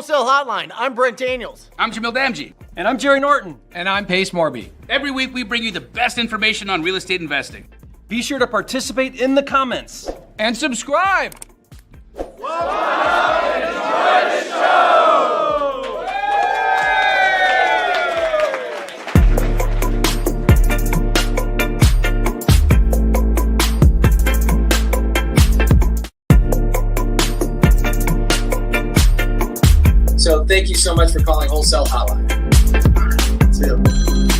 Wholesale Hotline. I'm Brent Daniels. I'm Jamil Damji. And I'm Jerry Norton. And I'm Pace Morby. Every week we bring you the best information on real estate investing. Be sure to participate in the comments. And subscribe. Enjoy the show! So thank you so much for calling Wholesale Hotline.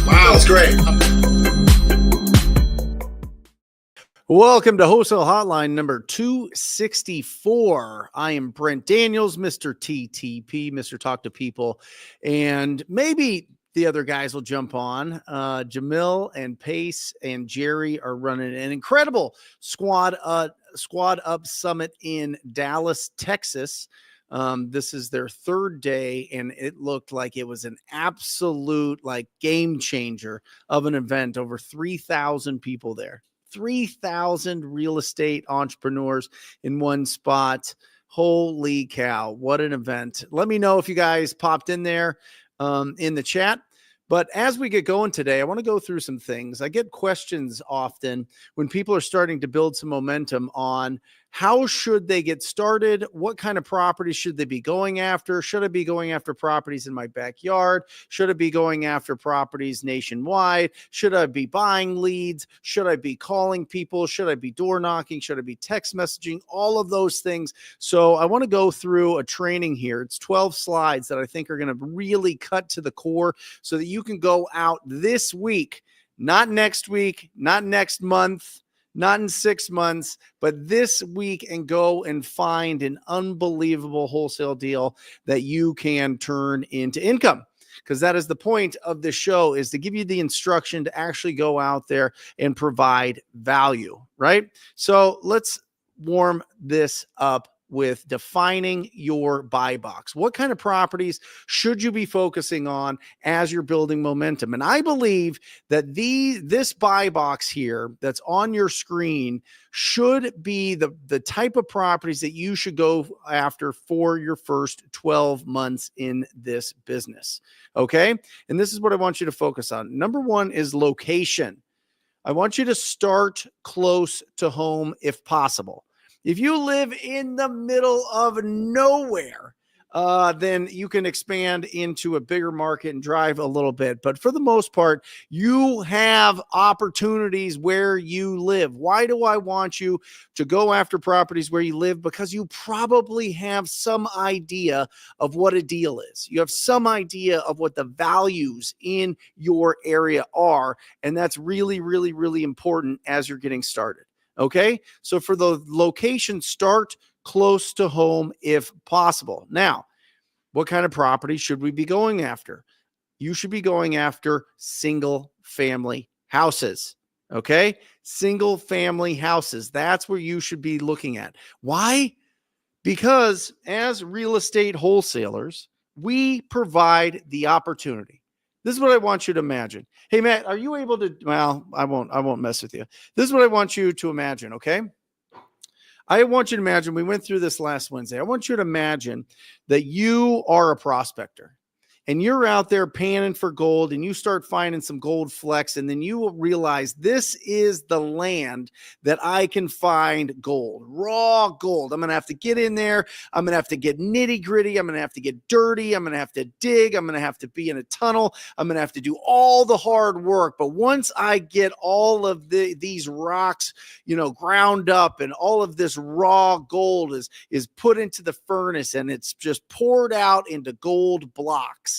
Wow, that's great. Welcome to Wholesale Hotline number 264. I am Brent Daniels, Mr. TTP, Mr. Talk to People, and maybe the other guys will jump on. Jamil and Pace and Jerry are running an incredible squad up summit in Dallas, Texas. This is their third day, and it looked like it was an absolute game changer of an event. Over 3,000 people there. 3,000 real estate entrepreneurs in one spot. Holy cow, what an event. Let me know if you guys popped in there in the chat. But as we get going today, I want to go through some things. I get questions often when people are starting to build some momentum on how should they get started? What kind of properties should they be going after? Should I be going after properties in my backyard? Should I be going after properties nationwide? Should I be buying leads? Should I be calling people? Should I be door knocking? Should I be text messaging? All of those things. So I want to go through a training here. It's 12 slides that I think are going to really cut to the core so that you can go out this week, not next week, not next month, not in 6 months, but this week, and go and find an unbelievable wholesale deal that you can turn into income. Because that is the point of the show, is to give you the instruction to actually go out there and provide value, right? So let's warm this up with defining your buy box. What kind of properties should you be focusing on as you're building momentum? And I believe that this buy box here that's on your screen should be the type of properties that you should go after for your first 12 months in this business. Okay? And this is what I want you to focus on. Number one is location. I want you to start close to home if possible. If you live in the middle of nowhere, then you can expand into a bigger market and drive a little bit. But for the most part, you have opportunities where you live. Why do I want you to go after properties where you live? Because you probably have some idea of what a deal is. You have some idea of what the values in your area are. And that's really, really, really important as you're getting started. Okay, so for the location, start close to home if possible. Now, what kind of property should we be going after? You should be going after single family houses. Okay, single family houses. That's where you should be looking at. Why? Because as real estate wholesalers, we provide the opportunity. This is what I want you to imagine. Hey, Matt, are you able to, well, I won't mess with you. This is what I want you to imagine, okay? I want you to imagine, we went through this last Wednesday. I want you to imagine that you are a prospector and you're out there panning for gold, and you start finding some gold flecks, and then you will realize this is the land that I can find gold, raw gold. I'm going to have to get in there. I'm going to have to get nitty gritty. I'm going to have to get dirty. I'm going to have to dig. I'm going to have to be in a tunnel. I'm going to have to do all the hard work. But once I get all of these rocks, ground up, and all of this raw gold is put into the furnace, and it's just poured out into gold blocks.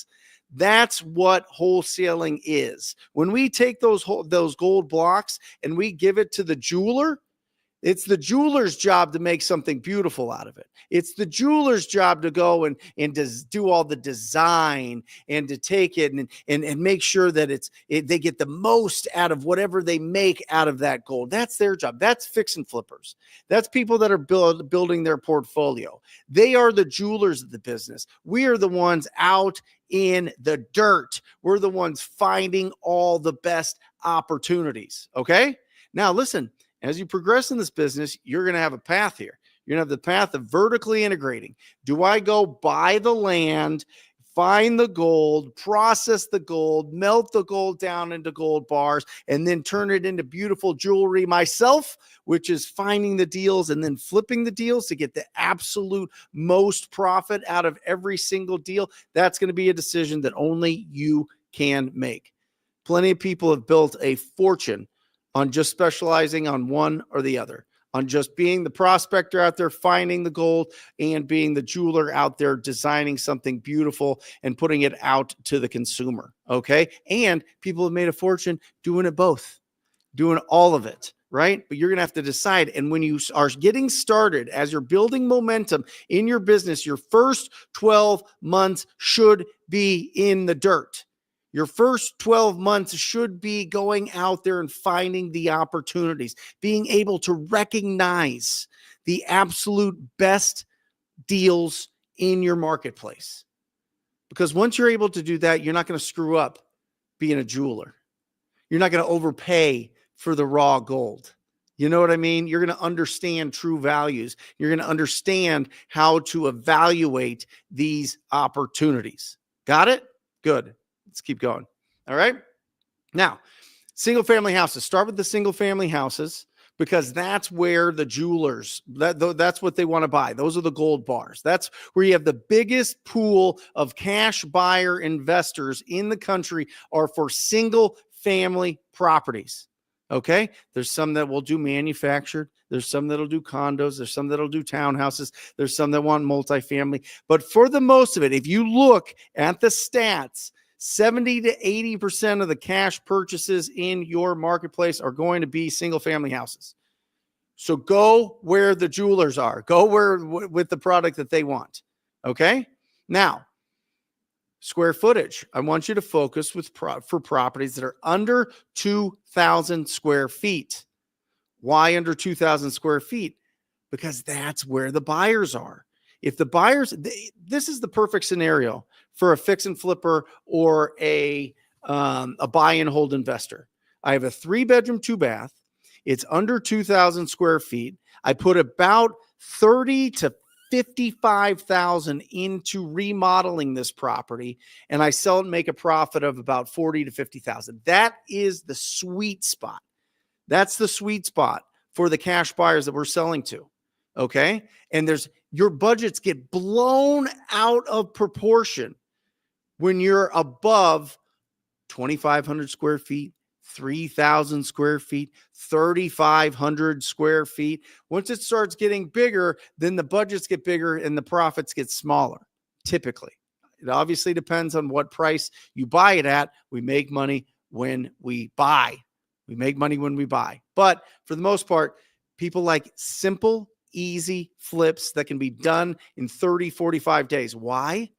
That's what wholesaling is. When we take those gold blocks and we give it to the jeweler, it's the jeweler's job to make something beautiful out of it. It's the jeweler's job to go and do all the design and to take it and make sure that they get the most out of whatever they make out of that gold. That's their job. That's fix and flippers. That's people that are building their portfolio. They are the jewelers of the business. We are the ones out in the dirt. We're the ones finding all the best opportunities. Okay? Now listen, as you progress in this business, you're going to have a path here. You're going to have the path of vertically integrating. Do I go buy the land, find the gold, process the gold, melt the gold down into gold bars, and then turn it into beautiful jewelry myself, which is finding the deals and then flipping the deals to get the absolute most profit out of every single deal? That's going to be a decision that only you can make. Plenty of people have built a fortune on just specializing on one or the other, on just being the prospector out there, finding the gold, and being the jeweler out there, designing something beautiful and putting it out to the consumer. Okay. And people have made a fortune doing it both, doing all of it. Right. But you're going to have to decide. And when you are getting started, as you're building momentum in your business, your first 12 months should be in the dirt. Your first 12 months should be going out there and finding the opportunities, being able to recognize the absolute best deals in your marketplace. Because once you're able to do that, you're not going to screw up being a jeweler. You're not going to overpay for the raw gold. You know what I mean? You're going to understand true values. You're going to understand how to evaluate these opportunities. Got it? Good. Let's keep going. All right. Now, single family houses. Start with the single family houses because that's where the jewelers, that's what they want to buy. Those are the gold bars. That's where you have the biggest pool of cash buyer investors in the country are for single family properties. Okay. There's some that will do manufactured. There's some that'll do condos. There's some that'll do townhouses. There's some that want multifamily. But for the most of it, if you look at the stats, 70 to 80% of the cash purchases in your marketplace are going to be single family houses. So go where the jewelers are. Go with the product that they want. Okay. Now, square footage. I want you to focus for properties that are under 2,000 square feet. Why under 2,000 square feet? Because that's where the buyers are. If the buyers, this is the perfect scenario for a fix and flipper or a buy and hold investor. I have a 3-bedroom, 2-bath. It's under 2,000 square feet. I put about 30 to 55,000 into remodeling this property, and I sell it and make a profit of about 40 to 50,000. That is the sweet spot. That's the sweet spot for the cash buyers that we're selling to. Okay. And your budgets get blown out of proportion when you're above 2,500 square feet, 3,000 square feet, 3,500 square feet. Once it starts getting bigger, then the budgets get bigger and the profits get smaller. Typically, it obviously depends on what price you buy it at. We make money when we buy. We make money when we buy. But for the most part, people like simple, easy flips that can be done in 30, 45 days. Why?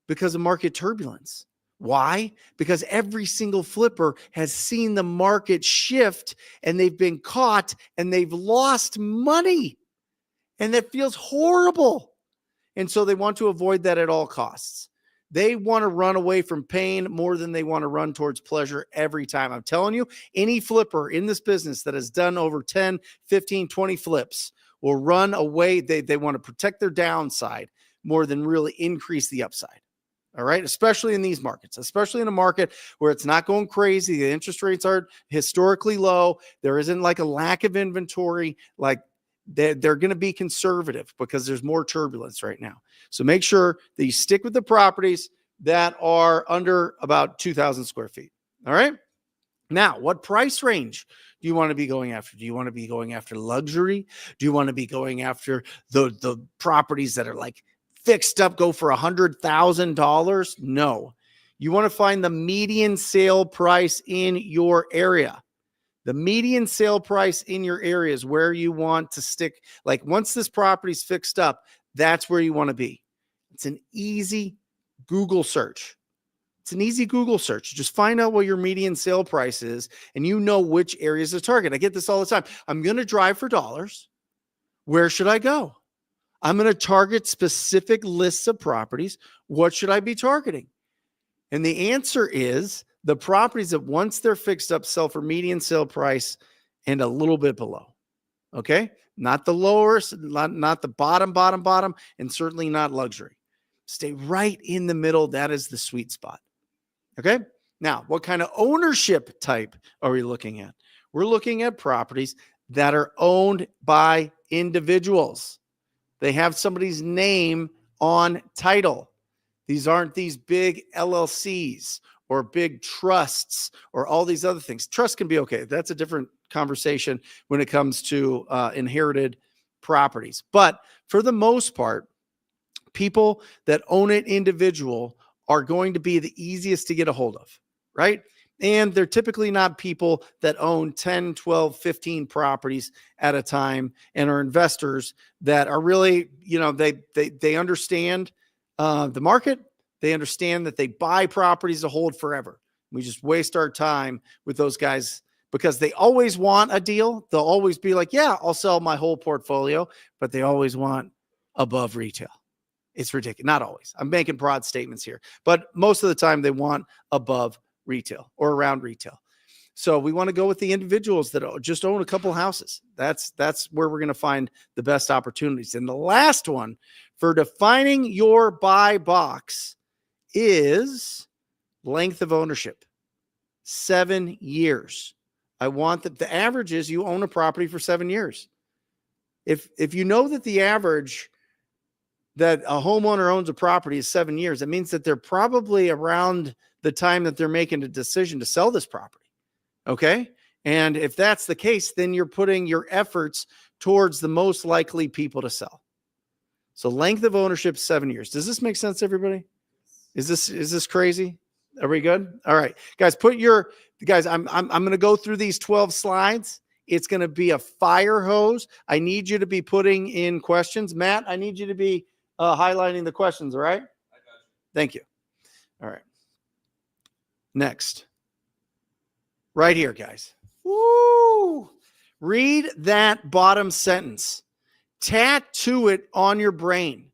Because of market turbulence. Why? Because every single flipper has seen the market shift and they've been caught and they've lost money. And that feels horrible. And so they want to avoid that at all costs. They want to run away from pain more than they want to run towards pleasure every time. I'm telling you, any flipper in this business that has done over 10, 15, 20 flips will run away. They want to protect their downside more than really increase the upside. All right. Especially in these markets, especially in a market where it's not going crazy. The interest rates are historically low. There isn't like a lack of inventory. Like they're going to be conservative because there's more turbulence right now. So make sure that you stick with the properties that are under about 2,000 square feet. All right. Now, what price range do you want to be going after? Do you want to be going after luxury? Do you want to be going after the properties that are like fixed up, go for $100,000? No, you want to find the median sale price in your area. The median sale price in your area is where you want to stick. Like once this property's fixed up, that's where you want to be. It's an easy Google search. It's an easy Google search. Just find out what your median sale price is and you know which areas to target. I get this all the time. I'm going to drive for dollars. Where should I go? I'm going to target specific lists of properties. What should I be targeting? And the answer is the properties that once they're fixed up sell for median sale price and a little bit below. Okay. not the lower, not the bottom, and certainly not luxury. Stay right in the middle. That is the sweet spot. Okay. Now, what kind of ownership type are we looking at? We're looking at properties that are owned by individuals. They have somebody's name on title. These aren't these big LLCs or big trusts or all these other things. Trust can be okay. That's a different conversation when it comes to inherited properties. But for the most part, people that own it individual are going to be the easiest to get a hold of, right? And they're typically not people that own 10, 12, 15 properties at a time and are investors that are really, they understand the market. They understand that they buy properties to hold forever. We just waste our time with those guys because they always want a deal. They'll always be like, yeah, I'll sell my whole portfolio, but they always want above retail. It's ridiculous. Not always. I'm making broad statements here, but most of the time they want above retail or around retail. So we want to go with the individuals that just own a couple houses. That's where we're going to find the best opportunities. And the last one for defining your buy box is length of ownership. 7 years. I want the average is you own a property for 7 years. If you know that the average that a homeowner owns a property is 7 years, it means that they're probably around the time that they're making a decision to sell this property. Okay. And if that's the case, then you're putting your efforts towards the most likely people to sell. So length of ownership, 7 years. Does this make sense, everybody? Is this crazy? Are we good? All right, guys, I'm going to go through these 12 slides. It's going to be a fire hose. I need you to be putting in questions. Matt, I need you to be highlighting the questions. All right. I got you. Thank you. All right. Next. Right here, guys. Woo! Read that bottom sentence. Tattoo it on your brain.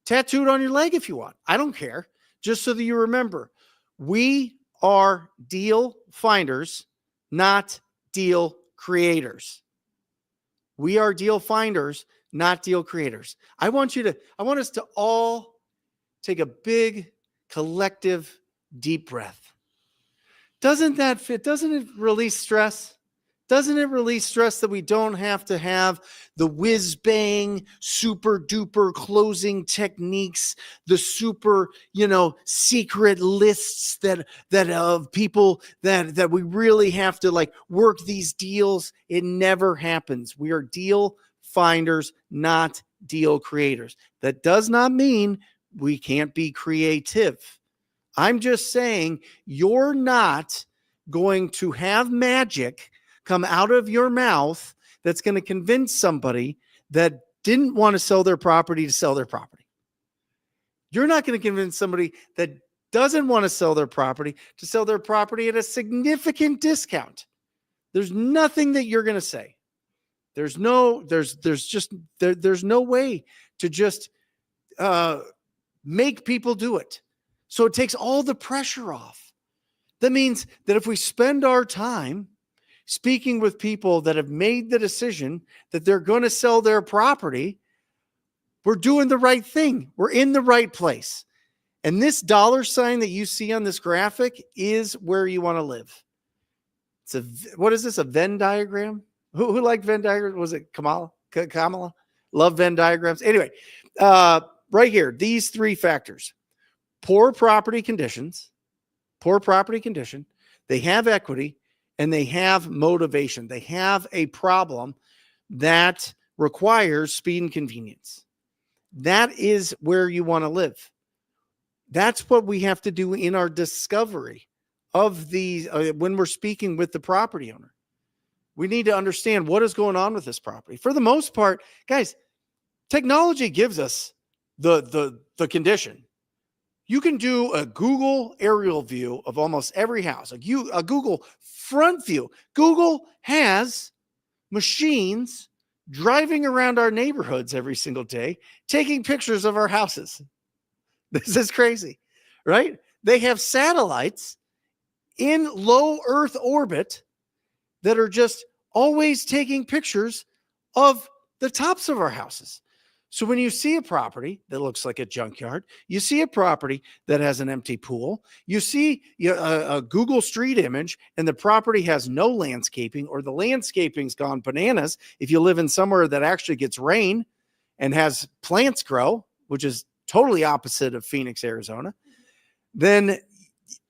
Tattoo it on your leg if you want. I don't care. Just so that you remember, we are deal finders, not deal creators. We are deal finders, not deal creators. I want us to all take a big collective deep breath. Doesn't that fit? Doesn't it release stress? Doesn't it release stress that we don't have to have the whiz bang, super duper closing techniques, the super, secret lists that of people that we really have to like work these deals? It never happens. We are deal finders, not deal creators. That does not mean we can't be creative. I'm just saying you're not going to have magic come out of your mouth that's going to convince somebody that didn't want to sell their property to sell their property. You're not going to convince somebody that doesn't want to sell their property to sell their property at a significant discount. There's nothing that you're going to say. There's no way to just make people do it. So it takes all the pressure off. That means that if we spend our time speaking with people that have made the decision that they're going to sell their property, we're doing the right thing. We're in the right place. And this dollar sign that you see on this graphic is where you want to live. What is this? A Venn diagram? Who liked Venn diagrams? Was it Kamala? Love Venn diagrams. Anyway, right here, these three factors: poor property condition, they have equity, and they have motivation. They have a problem that requires speed and convenience. That is where you want to live. That's what we have to do in our discovery of these when we're speaking with the property owner. We need to understand what is going on with this property. For the most part, guys, technology gives us the condition. You can do a Google aerial view of almost every house, a Google front view. Google has machines driving around our neighborhoods every single day, taking pictures of our houses. This is crazy, right? They have satellites in low Earth orbit that are just always taking pictures of the tops of our houses. So when you see a property that looks like a junkyard, you see a property that has an empty pool, you see a Google Street image and the property has no landscaping, or the landscaping's gone bananas if you live in somewhere that actually gets rain and has plants grow, which is totally opposite of Phoenix, Arizona, then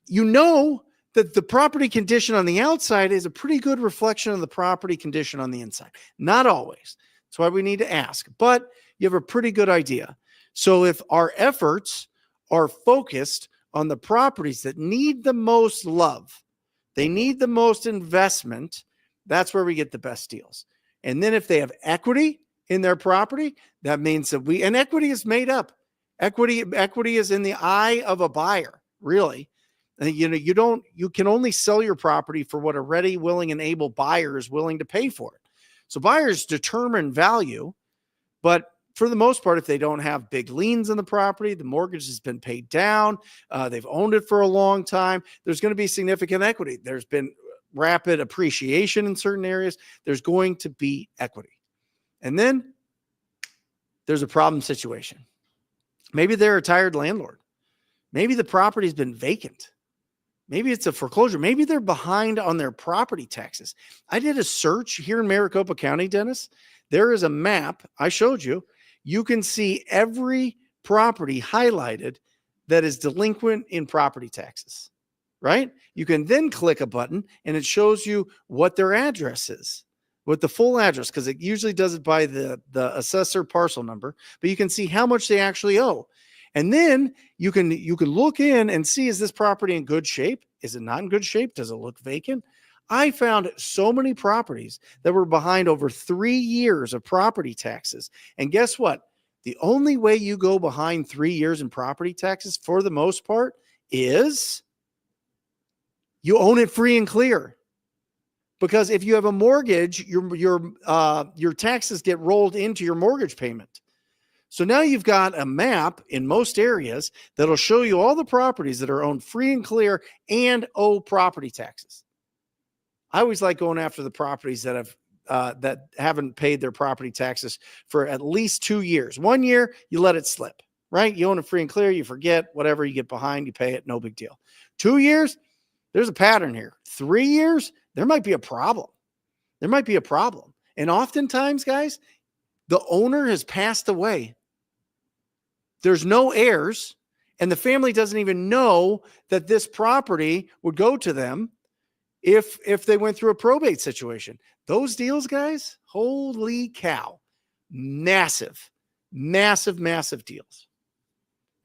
you know that the property condition on the outside is a pretty good reflection of the property condition on the inside. Not always. That's why we need to ask, but you have a pretty good idea. So if our efforts are focused on the properties that need the most love, they need the most investment, that's where we get the best deals. And then if they have equity in their property, that means that and equity is made up. Equity is in the eye of a buyer, really. And you can only sell your property for what a ready, willing, and able buyer is willing to pay for it. So buyers determine value, but for the most part, if they don't have big liens on the property, the mortgage has been paid down, they've owned it for a long time, there's going to be significant equity. There's been rapid appreciation in certain areas. There's going to be equity. And then there's a problem situation. Maybe they're a tired landlord. Maybe the property's been vacant. Maybe it's a foreclosure. Maybe they're behind on their property taxes. I did a search here in Maricopa County, Dennis. There is a map I showed you. You can see every property highlighted that is delinquent in property taxes, right? You can then click a button and it shows you what their address is, what the full address, because it usually does it by the assessor parcel number, but you can see how much they actually owe. And then you can look in and see, is this property in good shape? Is it not in good shape? Does it look vacant? I found so many properties that were behind over 3 years of property taxes. And guess what? The only way you go behind 3 years in property taxes, for the most part, is you own it free and clear. Because if you have a mortgage, your taxes get rolled into your mortgage payment. So now you've got a map in most areas that'll show you all the properties that are owned free and clear and owe property taxes. I always like going after the properties that haven't paid their property taxes for at least 2 years. 1 year, you let it slip, right? You own it free and clear, you forget, whatever, you get behind, you pay it, no big deal. 2 years, there's a pattern here. 3 years, there might be a problem. There might be a problem. And oftentimes, guys, the owner has passed away. There's no heirs, and the family doesn't even know that this property would go to them if they went through a probate situation. Those deals, guys, holy cow, massive, massive, massive deals.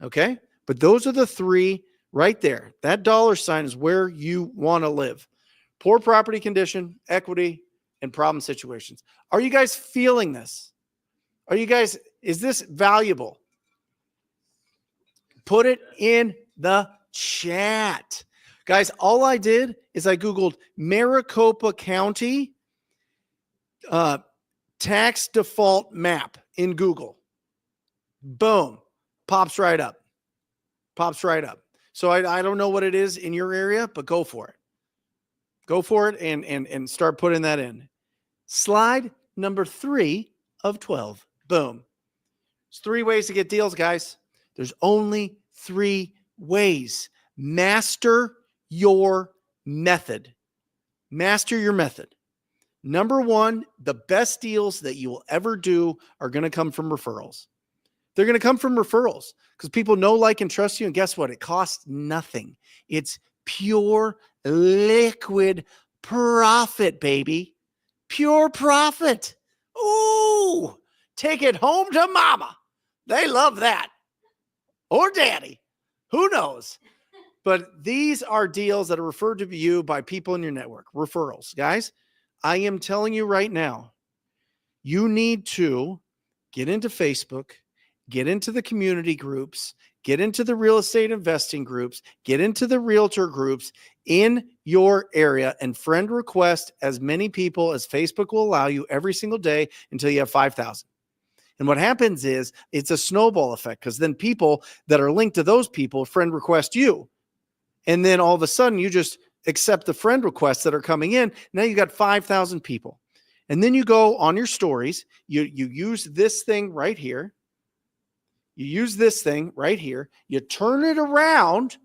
Okay? But those are the three right there. That dollar sign is where you want to live. Poor property condition, equity, and problem situations. Are you guys feeling this? Is this valuable? Put it in the chat. Guys, all I did is I Googled Maricopa County tax default map in Google. Boom. Pops right up. So I don't know what it is in your area, but go for it. Go for it and start putting that in. Slide number 3 of 12. Boom. There's 3 ways to get deals, guys. There's only 3 ways. Master your method. Master your method. Number 1, the best deals that you will ever do are going to come from referrals. They're going to come from referrals because people know, like, and trust you. And guess what? It costs nothing. It's pure liquid profit, baby. Pure profit. Ooh, take it home to mama. They love that. Or daddy. Who knows? But these are deals that are referred to you by people in your network. Referrals. Guys, I am telling you right now, you need to get into Facebook, get into the community groups, get into the real estate investing groups, get into the realtor groups in your area, and friend request as many people as Facebook will allow you every single day until you have 5,000. And what happens is it's a snowball effect, because then people that are linked to those people friend request you. And then all of a sudden you just accept the friend requests that are coming in. Now you got 5,000 people. And then you go on your stories. You use this thing right here. You use this thing right here. You turn it around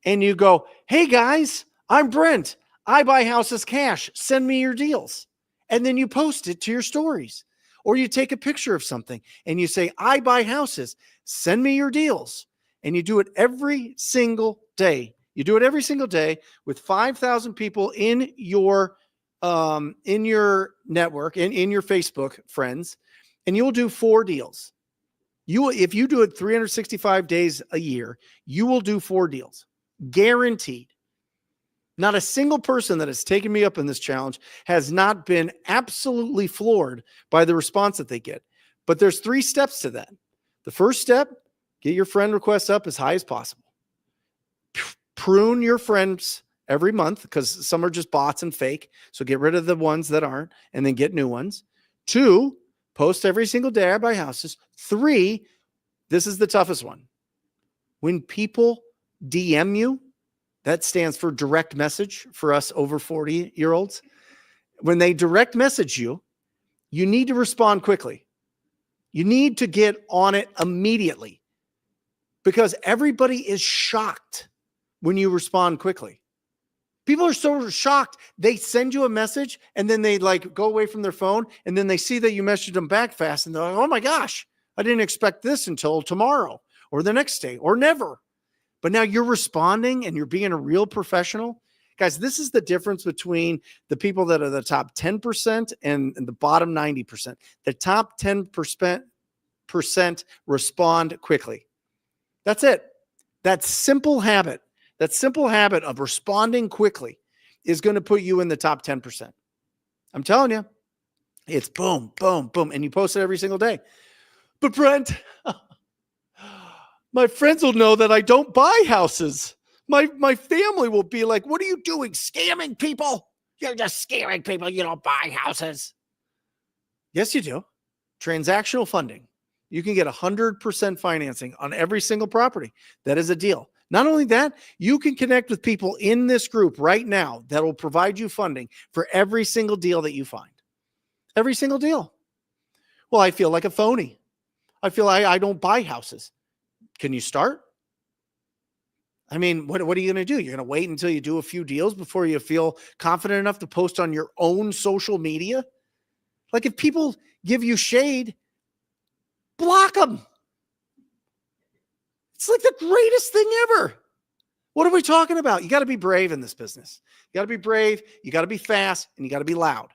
and you go, hey guys, I'm Brent. I buy houses cash. Send me your deals. And then you post it to your stories. Or you take a picture of something and you say, I buy houses. Send me your deals. And you do it every single day. You do it every single day with 5,000 people in your network, in your Facebook friends, and you'll do 4 deals. If you do it 365 days a year, you will do 4 deals. Guaranteed. Not a single person that has taken me up in this challenge has not been absolutely floored by the response that they get. But there's 3 steps to that. The first step, get your friend requests up as high as possible. Prune your friends every month because some are just bots and fake. So get rid of the ones that aren't and then get new ones. 2, post every single day I buy houses. 3, this is the toughest one. When people DM you, that stands for direct message for us over 40-year-olds. When they direct message you, you need to respond quickly. You need to get on it immediately because everybody is shocked when you respond quickly. People are so shocked. They send you a message and then they go away from their phone and then they see that you messaged them back fast and they're like, oh my gosh, I didn't expect this until tomorrow or the next day or never. But now you're responding and you're being a real professional. Guys, this is the difference between the people that are the top 10% and the bottom 90%. The top 10% respond quickly. That's it. That simple habit of responding quickly is going to put you in the top 10%. I'm telling you, it's boom, boom, boom. And you post it every single day. But Brent, my friends will know that I don't buy houses. My family will be like, what are you doing? Scamming people? You're just scamming people. You don't buy houses. Yes, you do. Transactional funding. You can get 100% financing on every single property. That is a deal. Not only that, you can connect with people in this group right now that will provide you funding for every single deal that you find. Every single deal. Well, I feel like a phony. I feel I don't buy houses. Can you start? I mean, what are you going to do? You're going to wait until you do a few deals before you feel confident enough to post on your own social media? Like if people give you shade, block them. It's like the greatest thing ever. What are we talking about? You got to be brave in this business. You got to be brave. You got to be fast and you got to be loud.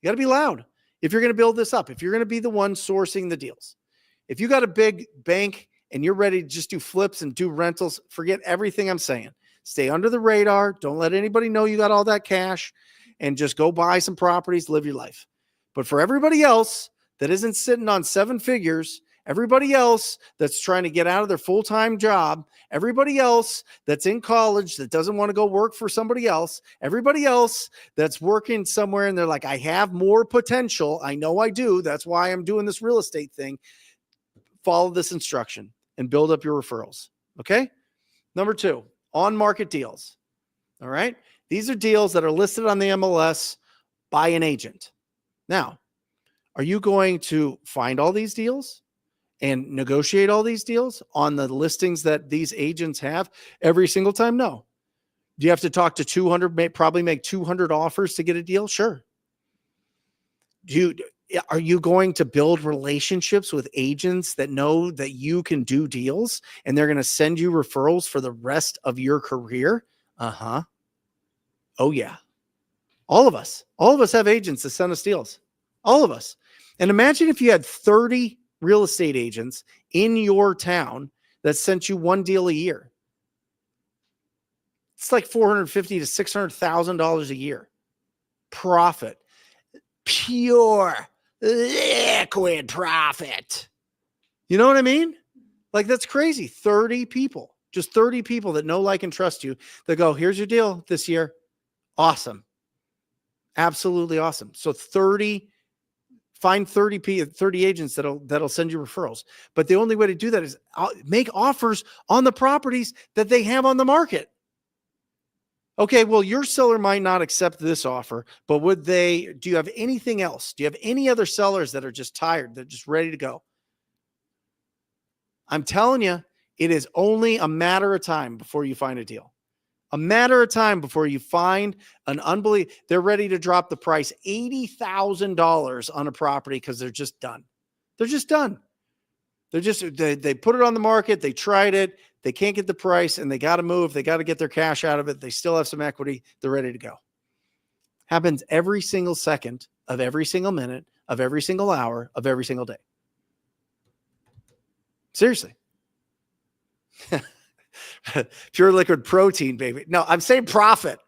You got to be loud. If you're going to build this up, if you're going to be the one sourcing the deals, if you got a big bank and you're ready to just do flips and do rentals, forget everything I'm saying. Stay under the radar. Don't let anybody know you got all that cash and just go buy some properties, live your life. But for everybody else that isn't sitting on 7 figures, everybody else that's trying to get out of their full-time job, everybody else that's in college that doesn't want to go work for somebody else, everybody else that's working somewhere and they're like, I have more potential. I know I do. That's why I'm doing this real estate thing. Follow this instruction and build up your referrals. Okay. Number 2, on-market deals. All right. These are deals that are listed on the MLS by an agent. Now, are you going to find all these deals and negotiate all these deals on the listings that these agents have every single time? No. Do you have to talk to 200, probably make 200 offers to get a deal? Sure. Are you going to build relationships with agents that know that you can do deals and they're going to send you referrals for the rest of your career? Uh-huh. Oh yeah. All of us have agents that send us deals. All of us. And imagine if you had 30 real estate agents in your town that sent you 1 deal a year. It's like $450,000 to $600,000 a year. Profit. Pure liquid profit. You know what I mean? Like that's crazy. 30 people, just 30 people that know, like, and trust you that go, here's your deal this year. Awesome. Absolutely awesome. So find 30 agents that'll send you referrals. But the only way to do that is make offers on the properties that they have on the market. Okay, well, your seller might not accept this offer, but do you have anything else? Do you have any other sellers that are just tired? They're just ready to go. I'm telling you, it is only a matter of time before you find a deal. A matter of time before you find an unbelievable. They're ready to drop the price $80,000 on a property because they're just done. They're just done. They put it on the market. They tried it. They can't get the price and they got to move. They got to get their cash out of it. They still have some equity. They're ready to go. Happens every single second of every single minute of every single hour of every single day. Seriously. Pure liquid protein, baby. No, I'm saying profit,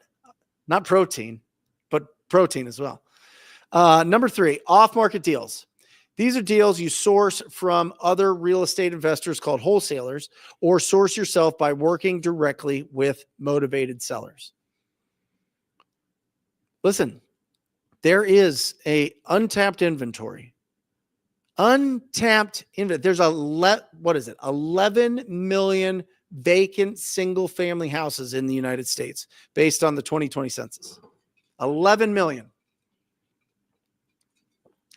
not protein, but protein as well. Number 3, off-market deals. These are deals you source from other real estate investors called wholesalers, or source yourself by working directly with motivated sellers. Listen, there is a untapped inventory. There's 11 million vacant single-family houses in the United States based on the 2020 census. 11 million.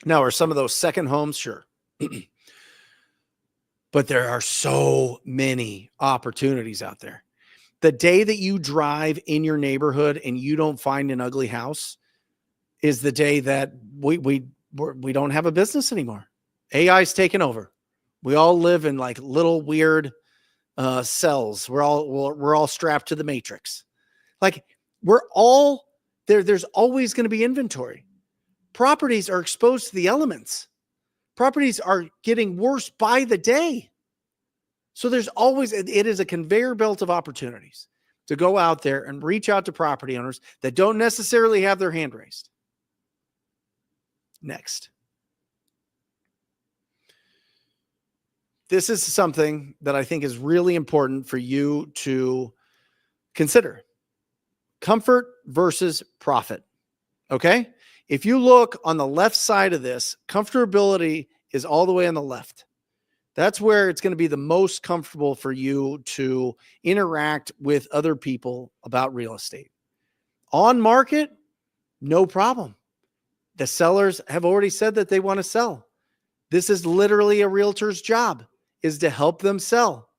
Now, are some of those second homes? Sure. But there are so many opportunities out there. The day that you drive in your neighborhood and you don't find an ugly house is the day that we don't have a business anymore. AI's taken over. We all live in like little weird cells. We're all strapped to the matrix. Like we're all there. There's always going to be inventory. Properties are exposed to the elements. Properties are getting worse by the day. So there's always, it is a conveyor belt of opportunities to go out there and reach out to property owners that don't necessarily have their hand raised. Next. This is something that I think is really important for you to consider. Comfort versus profit. Okay? If you look on the left side of this, comfortability is all the way on the left. That's where it's going to be the most comfortable for you to interact with other people about real estate. On market, no problem. The sellers have already said that they want to sell. This is literally a realtor's job, is to help them sell.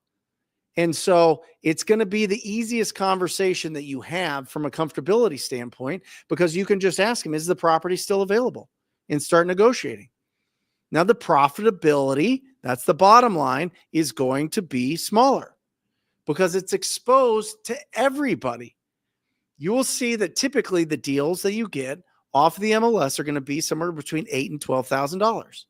And so it's going to be the easiest conversation that you have from a comfortability standpoint, because you can just ask them, is the property still available? And start negotiating. Now the profitability, that's the bottom line, is going to be smaller because it's exposed to everybody. You will see that typically the deals that you get off the MLS are going to be somewhere between $8,000 and $12,000.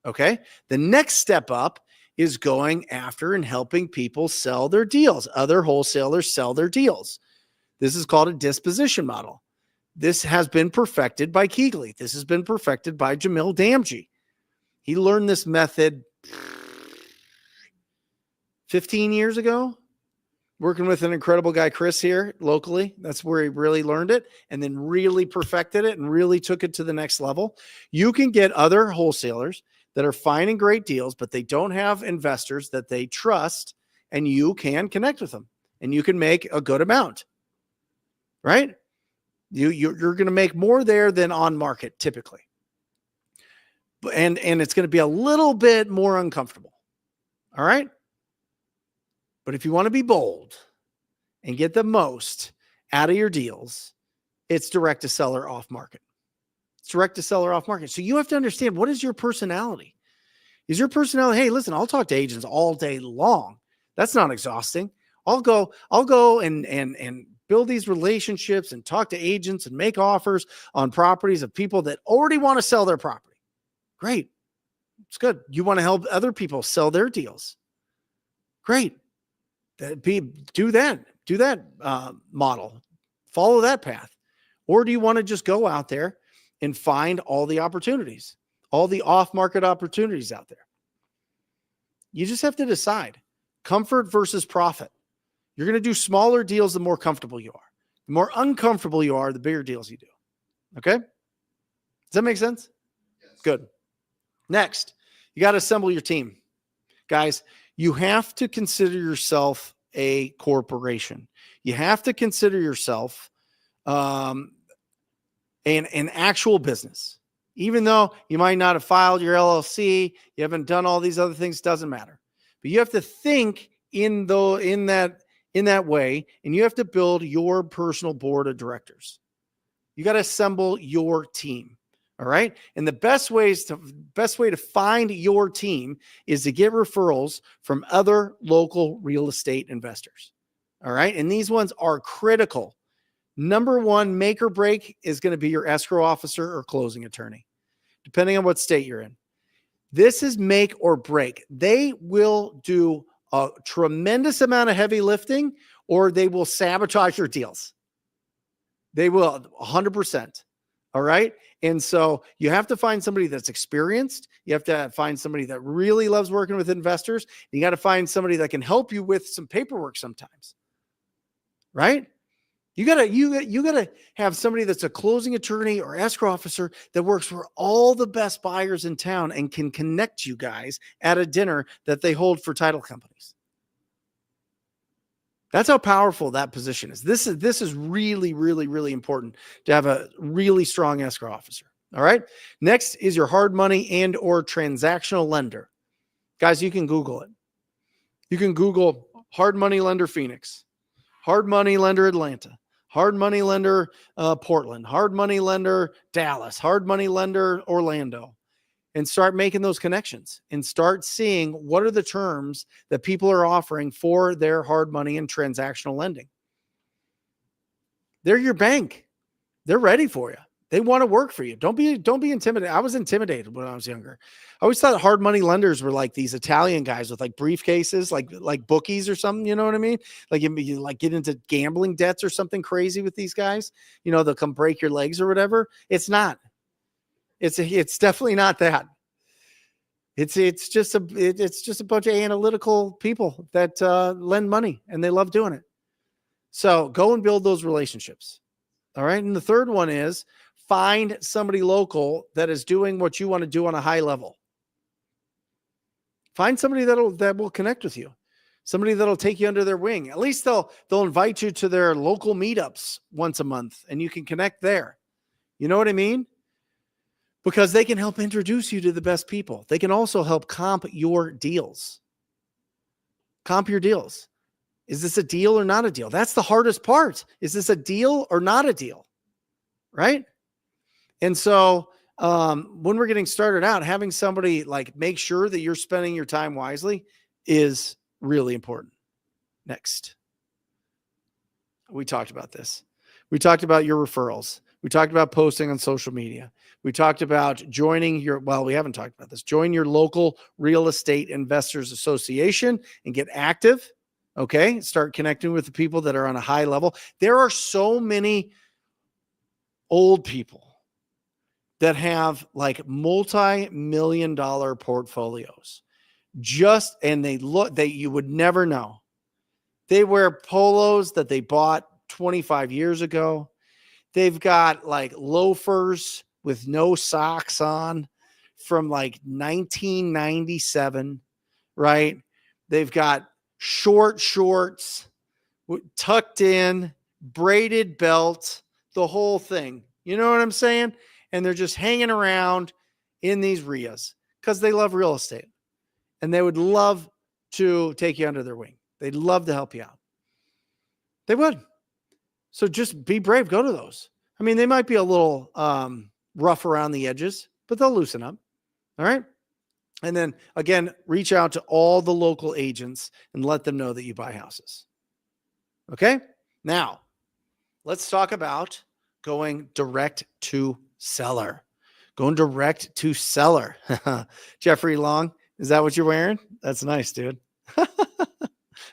Okay. The next step up is going after and helping people sell their deals. Other wholesalers sell their deals. This is called a disposition model. This has been perfected by Keegley. This has been perfected by Jamil Damji. He learned this method 15 years ago, working with an incredible guy, Chris, here locally. That's where he really learned it and then really perfected it and really took it to the next level. You can get other wholesalers that are finding great deals, but they don't have investors that they trust, and you can connect with them and you can make a good amount, right? You're going to make more there than on market typically. And it's going to be a little bit more uncomfortable. All right. But if you want to be bold and get the most out of your deals, it's direct to seller off market. It's direct to seller off market. So you have to understand, what is your personality? Is your personality, hey, listen, I'll talk to agents all day long. That's not exhausting. I'll go and build these relationships and talk to agents and make offers on properties of people that already want to sell their property. Great. It's good. You want to help other people sell their deals. Great. Do that model. Follow that path. Or do you want to just go out there and find all the opportunities, all the off-market opportunities out there? You just have to decide comfort versus profit. You're going to do smaller deals the more comfortable you are. The more uncomfortable you are, the bigger deals you do. Okay? Does that make sense? Yes. Good. Next, you got to assemble your team. Guys, you have to consider yourself a corporation. You have to consider yourself an actual business. Even though you might not have filed your LLC, you haven't done all these other things, doesn't matter. But you have to think in that way, and you have to build your personal board of directors. You got to assemble your team. All right. And the best way to find your team is to get referrals from other local real estate investors. All right. And these ones are critical. Number one, make or break is going to be your escrow officer or closing attorney, depending on what state you're in. This is make or break. They will do a tremendous amount of heavy lifting, or they will sabotage your deals. They will 100%. All right. And so you have to find somebody that's experienced. You have to find somebody that really loves working with investors. You got to find somebody that can help you with some paperwork sometimes. Right? You gotta have somebody that's a closing attorney or escrow officer that works for all the best buyers in town and can connect you guys at a dinner that they hold for title companies. That's how powerful that position is. This is really, really, really important to have a really strong escrow officer. All right. Next is your hard money and or transactional lender. Guys, you can Google it. You can Google hard money lender Phoenix, hard money lender Atlanta, hard money lender Portland, hard money lender Dallas, hard money lender Orlando, and start making those connections and start seeing what are the terms that people are offering for their hard money and transactional lending. They're your bank. They're ready for you. They want to work for you. Don't be intimidated. I was intimidated when I was younger. I always thought hard money lenders were like these Italian guys with like briefcases, like bookies or something. You know what I mean? Like you like get into gambling debts or something crazy with these guys. You know, they'll come break your legs or whatever. It's not. It's definitely not that. It's just a bunch of analytical people that lend money and they love doing it. So go and build those relationships. All right. And the third one is find somebody local that is doing what you want to do on a high level. Find somebody that will connect with you. Somebody that'll take you under their wing. At least they'll invite you to their local meetups once a month and you can connect there. You know what I mean? Because they can help introduce you to the best people. They can also help comp your deals. Comp your deals. Is this a deal or not a deal? That's the hardest part. Is this a deal or not a deal? Right? And so when we're getting started out, having somebody like make sure that you're spending your time wisely is really important. Next. We talked about this. We talked about your referrals. We talked about posting on social media. We talked about joining we haven't talked about this. Join your local real estate investors association and get active. Okay. Start connecting with the people that are on a high level. There are so many old people that have like multi-million-dollar portfolios. You would never know. They wear polos that they bought 25 years ago. They've got like loafers with no socks on from like 1997, right? They've got short shorts tucked in, braided belt, the whole thing. You know what I'm saying? And they're just hanging around in these RIAs because they love real estate and they would love to take you under their wing. They'd love to help you out. They would. So just be brave. Go to those. I mean, they might be a little rough around the edges, but they'll loosen up. All right. And then again, reach out to all the local agents and let them know that you buy houses. Okay. Now let's talk about going direct to seller. Going direct to seller. Jeffrey Long, is that what you're wearing? That's nice, dude.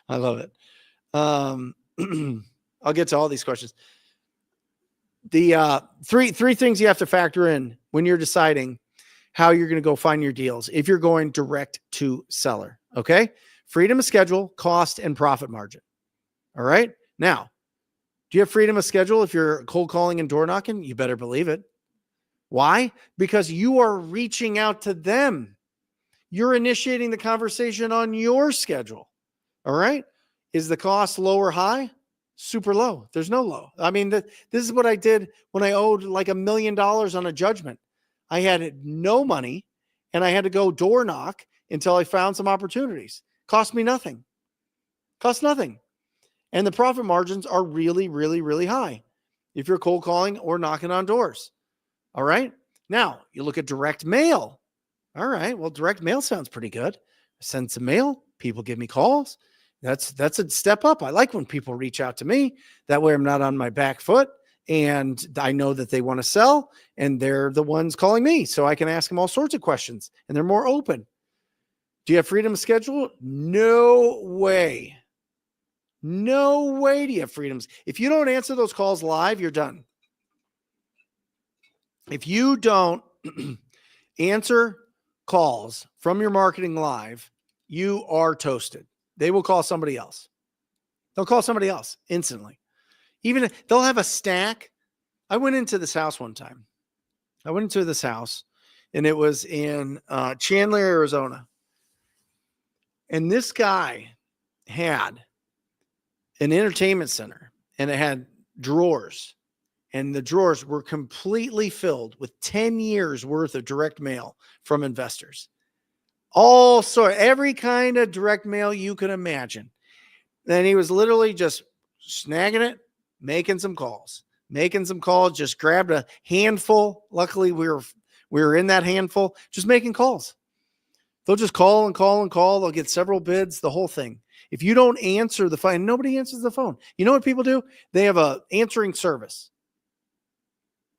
I love it. I'll get to all these questions. The three things you have to factor in when you're deciding how you're going to go find your deals if you're going direct to seller. Okay. Freedom of schedule, cost, and profit margin. All right. Now, do you have freedom of schedule if you're cold calling and door knocking? You better believe it. Why? Because you are reaching out to them. You're initiating the conversation on your schedule. All right. Is the cost low or high? Super low. There's no low. I mean, this is what I did when I owed like $1 million on a judgment. I had no money and I had to go door knock until I found some opportunities. Cost me nothing. Cost nothing. And the profit margins are really, really, really high if you're cold calling or knocking on doors. All right. Now you look at direct mail. All right. Well, direct mail sounds pretty good. I send some mail. People give me calls. That's a step up. I like when people reach out to me. That way I'm not on my back foot and I know that they want to sell and they're the ones calling me. So I can ask them all sorts of questions and they're more open. Do you have freedom of schedule? No way. No way do you have freedoms. If you don't answer those calls live, you're done. If you don't answer calls from your marketing live, you are toasted. They will call somebody else. They'll call somebody else instantly. Even if they'll have a stack. I went into this house one time. I went into this house and it was in Chandler, Arizona. And this guy had an entertainment center and it had drawers. And the drawers were completely filled with 10 years worth of direct mail from investors. All sort, every kind of direct mail you can imagine. And he was literally just snagging it, making some calls, just grabbed a handful. Luckily we were in that handful, just making calls. They'll just call and call and call. They'll get several bids, the whole thing. If you don't answer the phone, nobody answers the phone. You know what people do? They have a answering service.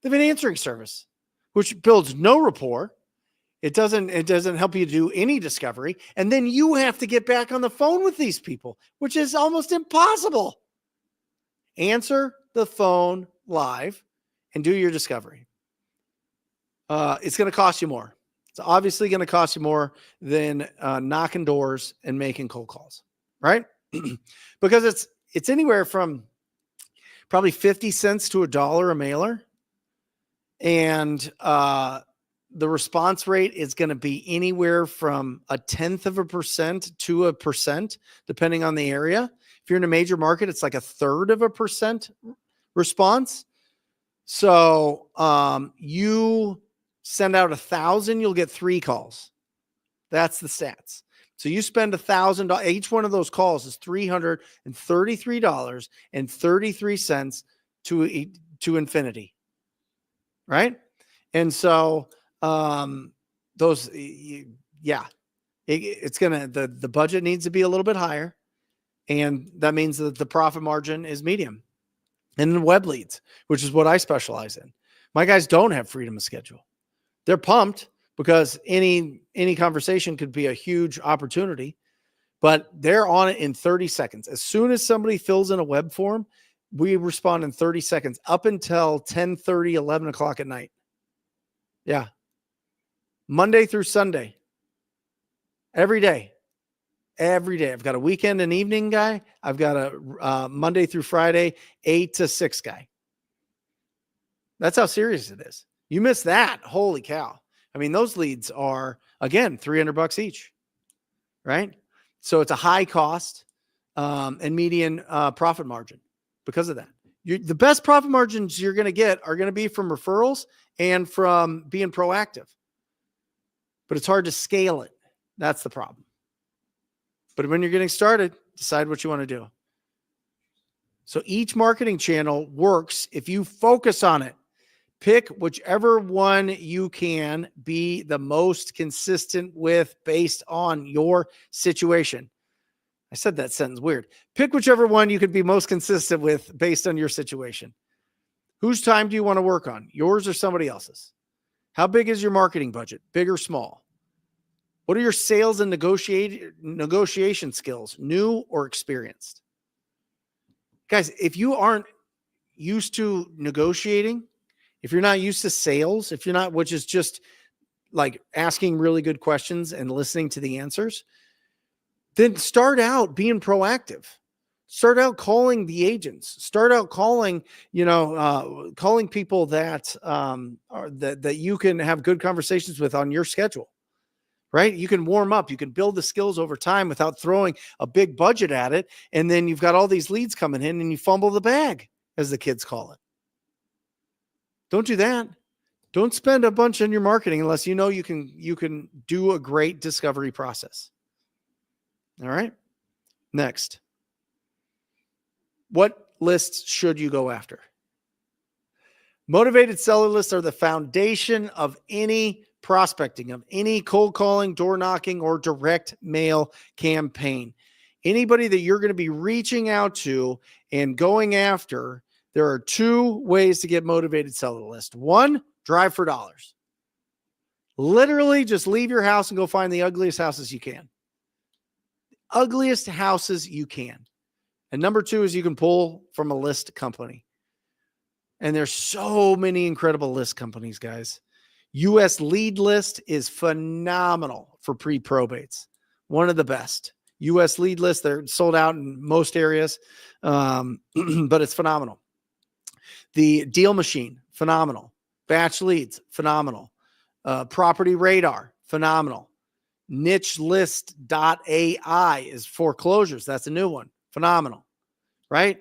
They have an answering service, which builds no rapport. It doesn't help you do any discovery. And then you have to get back on the phone with these people, which is almost impossible. Answer the phone live and do your discovery. It's going to cost you more. It's obviously going to cost you more than knocking doors and making cold calls, right? Because it's anywhere from probably 50 cents to $1 a mailer. And the response rate is going to be anywhere from 0.1% to 1%, depending on the area. If you're in a major market, it's like 1/3% response. So you send out 1,000, you'll get 3 calls. That's the stats. So you spend $1,000. Each one of those calls is $333.33 to infinity. Right. And so it's going to, the budget needs to be a little bit higher. And that means that the profit margin is medium. And then web leads, which is what I specialize in. My guys don't have freedom of schedule. They're pumped because any conversation could be a huge opportunity, but they're on it in 30 seconds. As soon as somebody fills in a web form, we respond in 30 seconds up until 10:30, 11 o'clock at night. Yeah. Monday through Sunday. Every day. Every day. I've got a weekend and evening guy. I've got a Monday through Friday, 8 to 6 guy. That's how serious it is. You miss that. Holy cow. I mean, those leads are, again, $300 each, right? So it's a high cost and median profit margin because of that. The best profit margins you're going to get are going to be from referrals and from being proactive. But it's hard to scale it. That's the problem. But when you're getting started, decide what you want to do. So each marketing channel works if you focus on it. Pick whichever one you can be the most consistent with based on your situation. I said that sentence weird. Pick whichever one you can be most consistent with based on your situation. Whose time do you want to work on? Yours or somebody else's? How big is your marketing budget? Big or small? What are your sales and negotiation skills, new or experienced? Guys, if you aren't used to negotiating, if you're not used to sales, if you're not, which is just like asking really good questions and listening to the answers, then start out being proactive. Start out calling the agents. Start out calling, calling people that that you can have good conversations with on your schedule, right? You can warm up. You can build the skills over time without throwing a big budget at it. And then you've got all these leads coming in and you fumble the bag, as the kids call it. Don't do that. Don't spend a bunch on your marketing unless you know you can do a great discovery process. All right. Next. What lists should you go after? Motivated seller lists are the foundation of any prospecting, of any cold calling, door knocking, or direct mail campaign. Anybody that you're going to be reaching out to and going after, there are two ways to get motivated seller list. One, drive for dollars. Literally just leave your house and go find the ugliest houses you can. Ugliest houses you can. And number two is you can pull from a list company. And there's so many incredible list companies, guys. US Lead List is phenomenal for pre-probates. One of the best. US Lead List, they're sold out in most areas, but it's phenomenal. The Deal Machine, phenomenal. Batch Leads, phenomenal. Property Radar, phenomenal. Nichelist.ai is foreclosures. That's a new one. Phenomenal, right?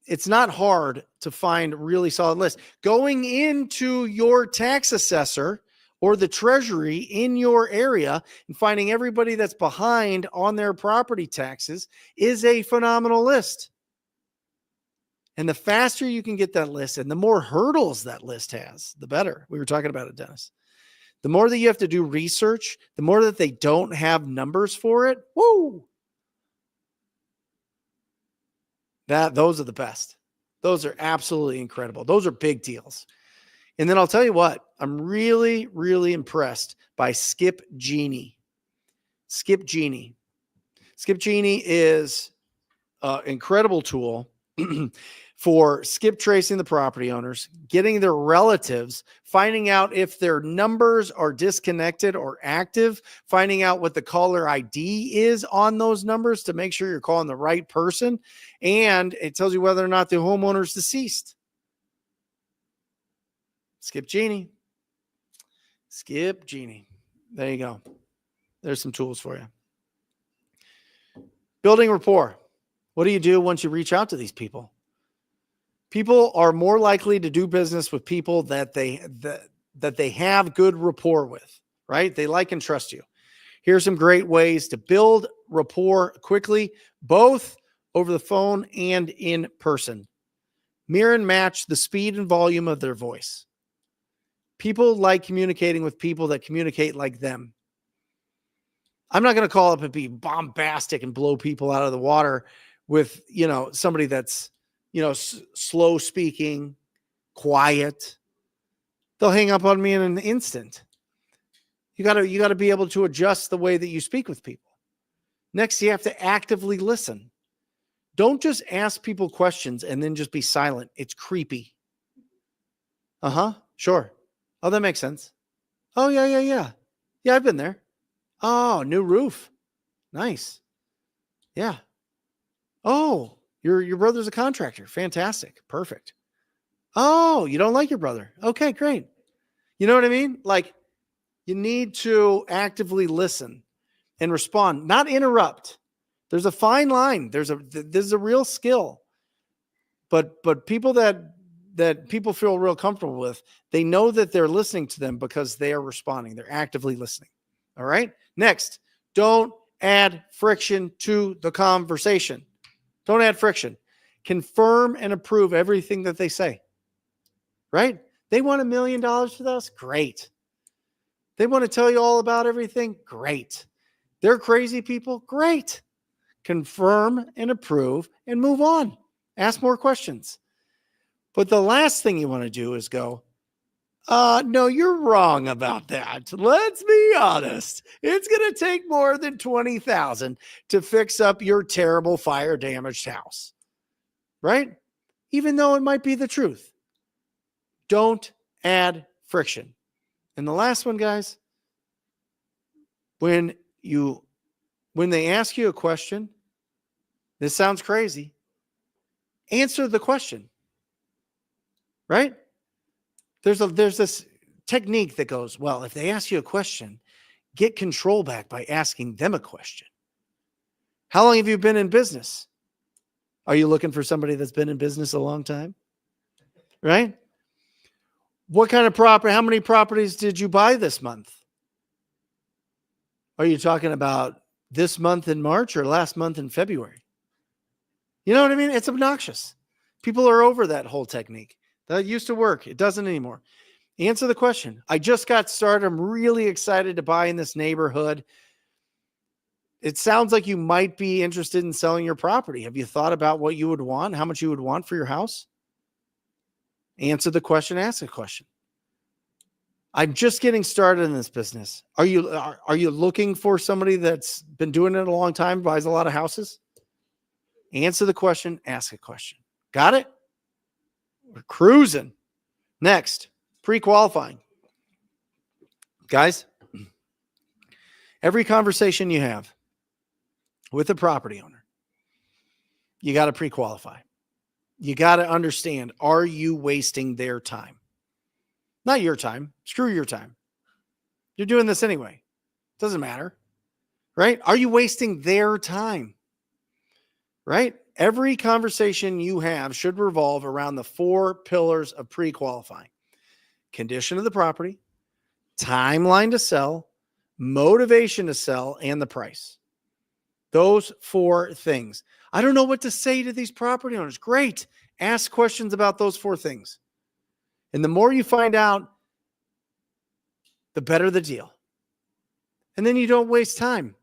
It's not hard to find really solid lists. Going into your tax assessor or the treasury in your area and finding everybody that's behind on their property taxes is a phenomenal list. And the faster you can get that list and the more hurdles that list has, the better. We were talking about it, Dennis. The more that you have to do research, the more that they don't have numbers for it. Woo! Those are the best. Those are absolutely incredible. Those are big deals. And then I'll tell you what, I'm really, really impressed by Skip Genie. Skip Genie. Skip Genie is an incredible tool for skip tracing the property owners, getting their relatives, finding out if their numbers are disconnected or active, finding out what the caller ID is on those numbers to make sure you're calling the right person. And it tells you whether or not the homeowner is deceased. Skip Genie. Skip Genie. There you go. There's some tools for you. Building rapport. What do you do once you reach out to these people? People are more likely to do business with people that they have good rapport with, right? They like and trust you. Here's some great ways to build rapport quickly, both over the phone and in person. Mirror and match the speed and volume of their voice. People like communicating with people that communicate like them. I'm not going to call up and be bombastic and blow people out of the water with, somebody that's, slow speaking, quiet. They'll hang up on me in an instant. You got to be able to adjust the way that you speak with people. Next, you have to actively listen. Don't just ask people questions and then just be silent. It's creepy. Sure. Oh, that makes sense. Oh, yeah. Yeah, I've been there. Oh, new roof. Nice. Yeah. Oh, your brother's a contractor. Fantastic. Perfect. Oh, you don't like your brother. Okay, great. You know what I mean? Like, you need to actively listen and respond, not interrupt. There's a fine line. There's a real skill. But people that people feel real comfortable with, they know that they're listening to them because they are responding. They're actively listening. All right. Next, don't add friction to the conversation. Don't add friction. Confirm and approve everything that they say. Right? They want $1 million with us? Great. They want to tell you all about everything? Great. They're crazy people? Great. Confirm and approve and move on. Ask more questions. But the last thing you want to do is go, no, you're wrong about that. Let's be honest. It's going to take more than $20,000 to fix up your terrible fire damaged house. Right? Even though it might be the truth. Don't add friction. And the last one, guys, when they ask you a question, this sounds crazy, answer the question. Right? There's this technique that goes, well, if they ask you a question, get control back by asking them a question. How long have you been in business? Are you looking for somebody that's been in business a long time? Right? What kind of property? How many properties did you buy this month? Are you talking about this month in March or last month in February? You know what I mean? It's obnoxious. People are over that whole technique. That used to work. It doesn't anymore. Answer the question. I just got started. I'm really excited to buy in this neighborhood. It sounds like you might be interested in selling your property. Have you thought about what you would want, how much you would want for your house? Answer the question, ask a question. I'm just getting started in this business. Are you looking for somebody that's been doing it a long time, buys a lot of houses? Answer the question, ask a question. Got it? We're cruising. Next, pre-qualifying. Guys, every conversation you have with a property owner, you got to pre-qualify. You got to understand, are you wasting their time? Not your time. Screw your time. You're doing this anyway. Doesn't matter. Right? Are you wasting their time? Right? Every conversation you have should revolve around the 4 pillars of pre-qualifying. Condition of the property, timeline to sell, motivation to sell, and the price. Those 4 things. I don't know what to say to these property owners. Great. Ask questions about those 4 things. And the more you find out, the better the deal. And then you don't waste time.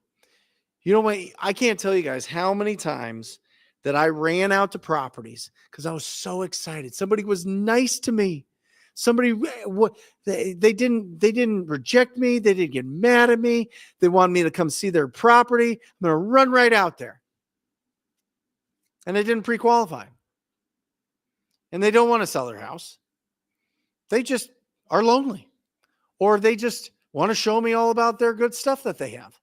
You don't wait. I can't tell you guys how many times that I ran out to properties because I was so excited. Somebody was nice to me. Somebody, they didn't reject me. They didn't get mad at me. They wanted me to come see their property. I'm going to run right out there. And they didn't pre-qualify. And they don't want to sell their house. They just are lonely. Or they just want to show me all about their good stuff that they have.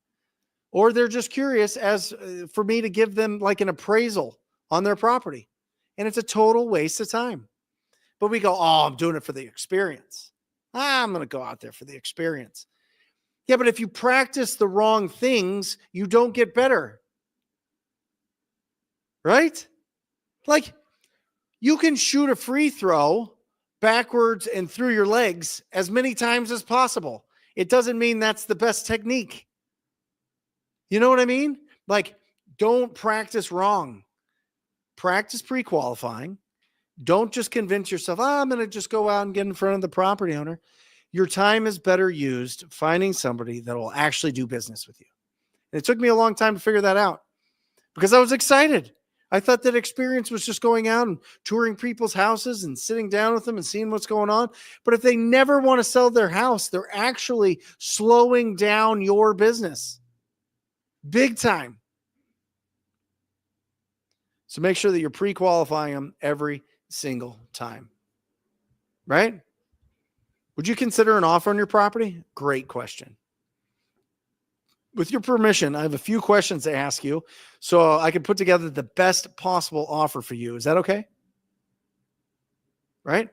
Or they're just curious as for me to give them like an appraisal on their property. And it's a total waste of time. But we go, oh, I'm doing it for the experience. I'm going to go out there for the experience. Yeah, but if you practice the wrong things, you don't get better. Right? Like, you can shoot a free throw backwards and through your legs as many times as possible. It doesn't mean that's the best technique. You know what I mean? Like, don't practice wrong. Practice pre-qualifying. Don't just convince yourself, I'm going to just go out and get in front of the property owner. Your time is better used finding somebody that will actually do business with you. And it took me a long time to figure that out because I was excited. I thought that experience was just going out and touring people's houses and sitting down with them and seeing what's going on. But if they never want to sell their house, they're actually slowing down your business. Big time. So make sure that you're pre-qualifying them every single time. Right? Would you consider an offer on your property? Great question. With your permission, I have a few questions to ask you so I can put together the best possible offer for you. Is that okay? Right?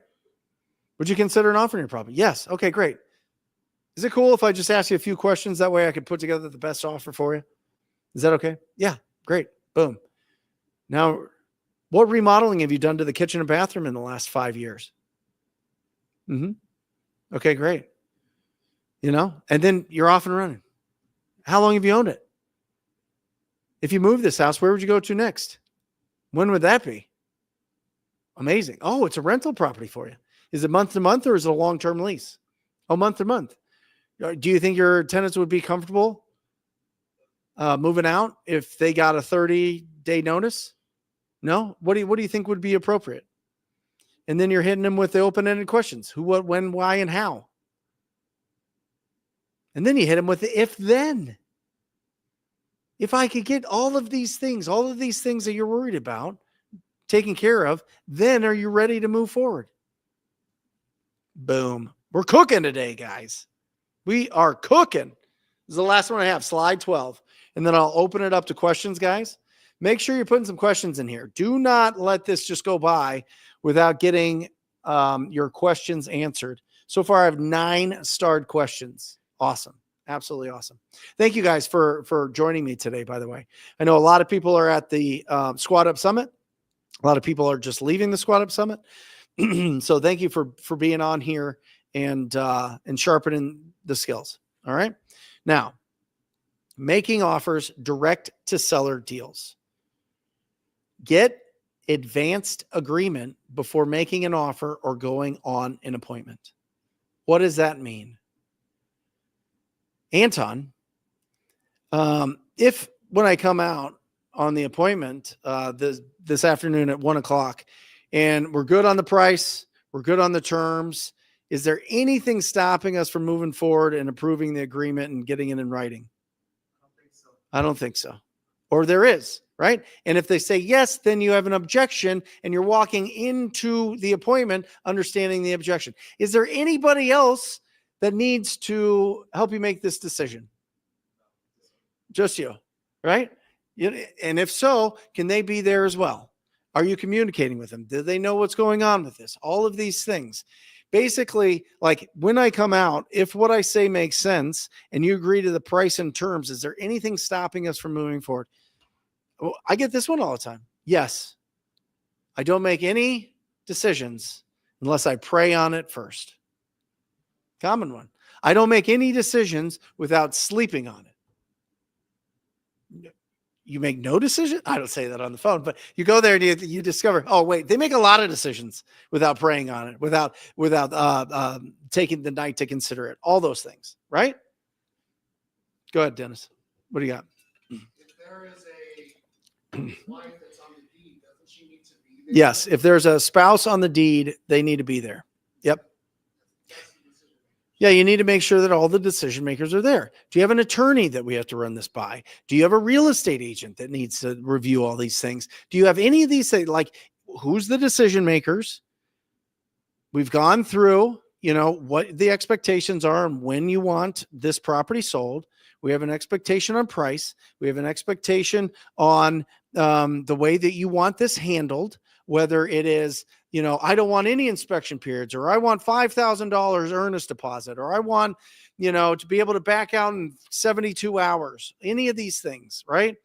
Would you consider an offer on your property? Yes. Okay, great. Is it cool if I just ask you a few questions? That way I can put together the best offer for you. Is that okay? Yeah, great. Boom. Now, what remodeling have you done to the kitchen and bathroom in the last 5 years? Okay, great. You know, and then you're off and running. How long have you owned it? If you move this house, where would you go to next? When would that be? Amazing. Oh, it's a rental property for you. Is it month to month or is it a long-term lease? Oh, month to month. Do you think your tenants would be comfortable moving out if they got a 30-day notice? No? What do you think would be appropriate? And then you're hitting them with the open-ended questions. Who, what, when, why, and how. And then you hit them with the if-then. If I could get all of these things that you're worried about taken care of, then are you ready to move forward? Boom. We're cooking today, guys. We are cooking. This is the last one I have, slide 12. And then I'll open it up to questions, guys. Make sure you're putting some questions in here. Do not let this just go by without getting your questions answered So far, I have 9 starred questions. Awesome. Absolutely awesome. Thank you guys for joining me today, by the way. I know a lot of people are at the Squad Up Summit. A lot of people are just leaving the Squad Up Summit. So thank you for being on here and sharpening the skills. All right. Now, making offers direct to seller deals. Get advanced agreement before making an offer or going on an appointment. What does that mean? Anton, if when I come out on the appointment this afternoon at 1:00 and we're good on the price, we're good on the terms, is there anything stopping us from moving forward and approving the agreement and getting it in writing? I don't think so. Or there is, right? And if they say yes, then you have an objection and you're walking into the appointment understanding the objection. Is there anybody else that needs to help you make this decision? Just you, right? And if so, can they be there as well? Are you communicating with them? Do they know what's going on with this? All of these things. Basically, like when I come out, if what I say makes sense and you agree to the price and terms, is there anything stopping us from moving forward? Well, I get this one all the time. Yes. I don't make any decisions unless I pray on it first. Common one. I don't make any decisions without sleeping on it. You make no decision. I don't say that on the phone, but you go there and you discover, oh wait, they make a lot of decisions without praying on it, without taking the night to consider it. All those things, right? Go ahead, Dennis. What do you got? If there is a wife that's on the deed, doesn't she need to be there? Yes, if there's a spouse on the deed, they need to be there. Yep. Yeah, you need to make sure that all the decision makers are there. Do you have an attorney that we have to run this by? Do you have a real estate agent that needs to review all these things? Do you have any of these things? Like, who's the decision makers? We've gone through, what the expectations are and when you want this property sold. We have an expectation on price. We have an expectation on the way that you want this handled, whether it is, I don't want any inspection periods, or I want $5,000 earnest deposit, or I want, to be able to back out in 72 hours, any of these things, right?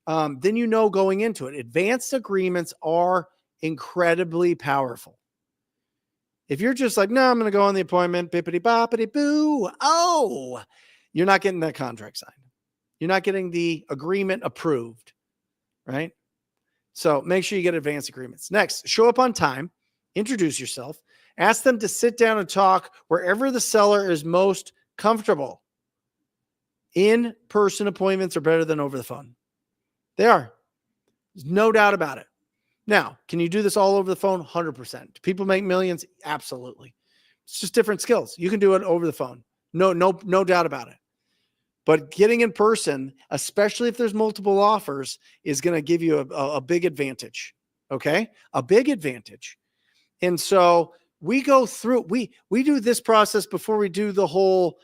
Then going into it, advanced agreements are incredibly powerful. If you're just like, no, I'm going to go on the appointment, bippity boppity boo. Oh, you're not getting that contract signed. You're not getting the agreement approved, right? So make sure you get advanced agreements. Next, show up on time, introduce yourself, ask them to sit down and talk wherever the seller is most comfortable. In-person appointments are better than over the phone. They are. There's no doubt about it. Now, can you do this all over the phone? 100%. Do people make millions? Absolutely. It's just different skills. You can do it over the phone. No doubt about it. But getting in person, especially if there's multiple offers, is going to give you a big advantage. Okay? A big advantage. And so we go through, we do this process before we do the whole,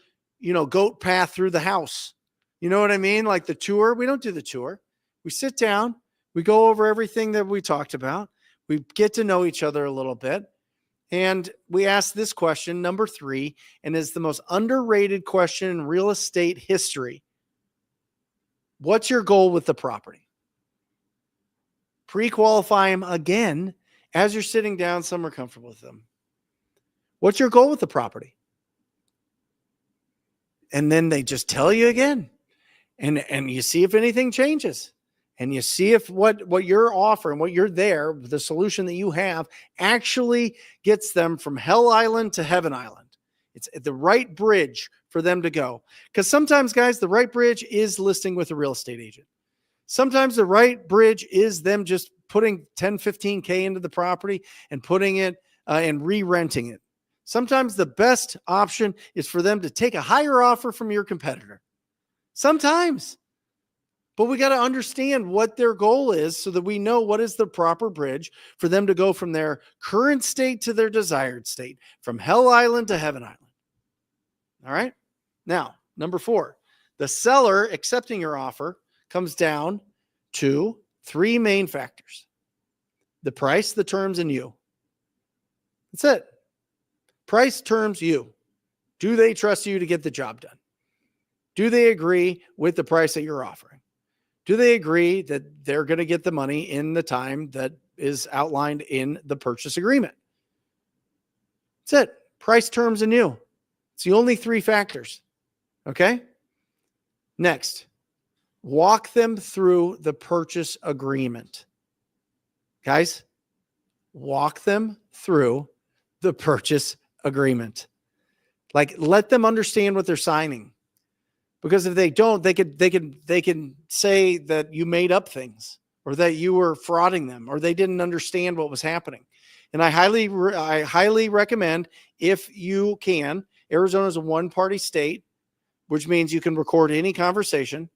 goat path through the house. You know what I mean? Like the tour. We don't do the tour. We sit down. We go over everything that we talked about. We get to know each other a little bit. And we ask this question, number 3, and is the most underrated question in real estate history. What's your goal with the property? Pre-qualify them again as you're sitting down somewhere comfortable with them. What's your goal with the property? And then they just tell you again. And you see if anything changes. And you see if what you're offering, what you're there, the solution that you have actually gets them from Hell Island to Heaven Island. It's the right bridge for them to go. Because sometimes, guys, the right bridge is listing with a real estate agent. Sometimes the right bridge is them just putting 10, 15K into the property and putting it and re-renting it. Sometimes the best option is for them to take a higher offer from your competitor. Sometimes. But we got to understand what their goal is so that we know what is the proper bridge for them to go from their current state to their desired state, from Hell Island to Heaven Island. All right. Now, number 4, the seller accepting your offer comes down to 3 main factors: the price, the terms, and you. That's it. Price, terms, you. Do they trust you to get the job done? Do they agree with the price that you're offering? Do they agree that they're going to get the money in the time that is outlined in the purchase agreement? That's it. Price, terms, and you. It's the only 3 factors. Okay? Next, walk them through the purchase agreement. Guys, walk them through the purchase agreement. Like, let them understand what they're signing. Because if they don't, they can say that you made up things or that you were frauding them or they didn't understand what was happening. And I highly recommend, if you can, Arizona is a one-party state, which means you can record any conversation.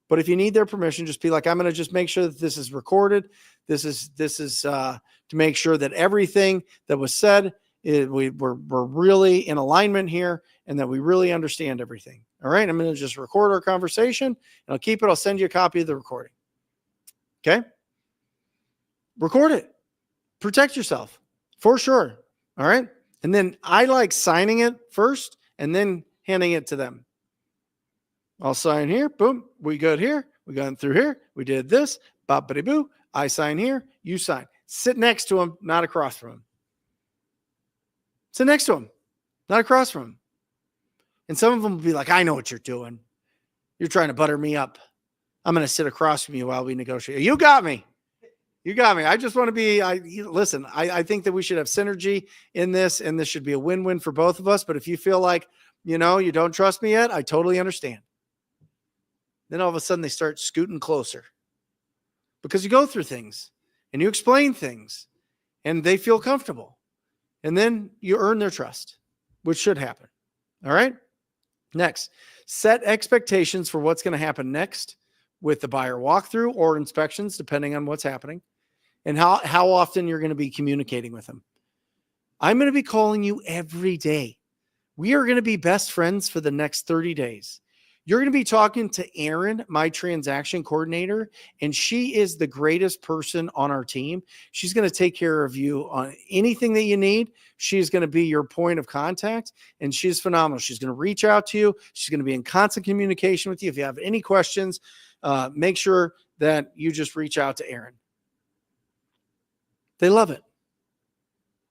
But if you need their permission, just be like, I'm going to just make sure that this is recorded. This is to make sure that everything that was said, we're really in alignment here and that we really understand everything. All right. I'm going to just record our conversation and I'll keep it. I'll send you a copy of the recording. Okay. Record it. Protect yourself for sure. All right. And then I like signing it first and then handing it to them. I'll sign here. Boom. We good here. We got through here. We did this. Bop-a-dee-boo. I sign here. You sign. Sit next to him, not across from him. Sit next to him, not across from him. And some of them will be like, I know what you're doing. You're trying to butter me up. I'm going to sit across from you while we negotiate. You got me. You got me. I just want to be, listen, I think that we should have synergy in this, and this should be a win-win for both of us. But if you feel like, you don't trust me yet, I totally understand. Then all of a sudden they start scooting closer because you go through things and you explain things and they feel comfortable. And then you earn their trust, which should happen. All right. Next, set expectations for what's going to happen next with the buyer walkthrough or inspections, depending on what's happening and how often you're going to be communicating with them. I'm going to be calling you every day. We are going to be best friends for the next 30 days. You're going to be talking to Erin, my transaction coordinator, and she is the greatest person on our team. She's going to take care of you on anything that you need. She's going to be your point of contact, and she's phenomenal. She's going to reach out to you. She's going to be in constant communication with you. If you have any questions, make sure that you just reach out to Erin. They love it.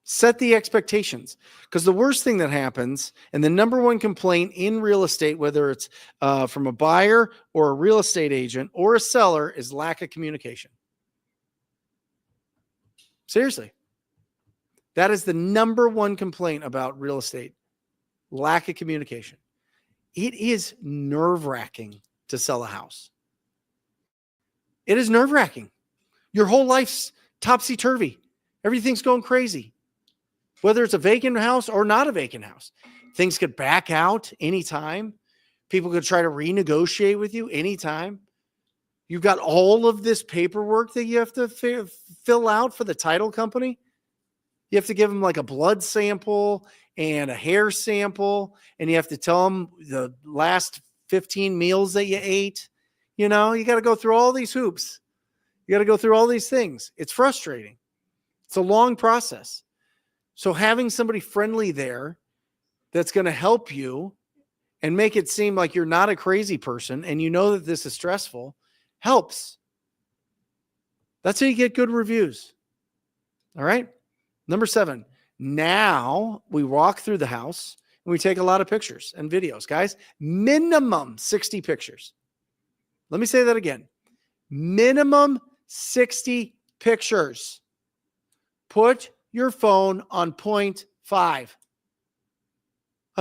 Set the expectations, because the worst thing that happens, and the number one complaint in real estate, whether it's from a buyer or a real estate agent or a seller, is lack of communication. Seriously. That is the number one complaint about real estate, lack of communication. It is nerve-wracking to sell a house. It is nerve-wracking. Your whole life's topsy-turvy. Everything's going crazy. Whether it's a vacant house or not a vacant house, things could back out anytime. People could try to renegotiate with you anytime. You've got all of this paperwork that you have to fill out for the title company. You have to give them like a blood sample and a hair sample, and you have to tell them the last 15 meals that you ate. You got to go through all these hoops. You got to go through all these things. It's frustrating. It's a long process. So having somebody friendly there that's going to help you and make it seem like you're not a crazy person and you know that this is stressful helps. That's how you get good reviews. All right. Number 7. Now we walk through the house and we take a lot of pictures and videos. Guys, minimum 60 pictures. Let me say that again. Minimum 60 pictures. Put your phone on 0.5. I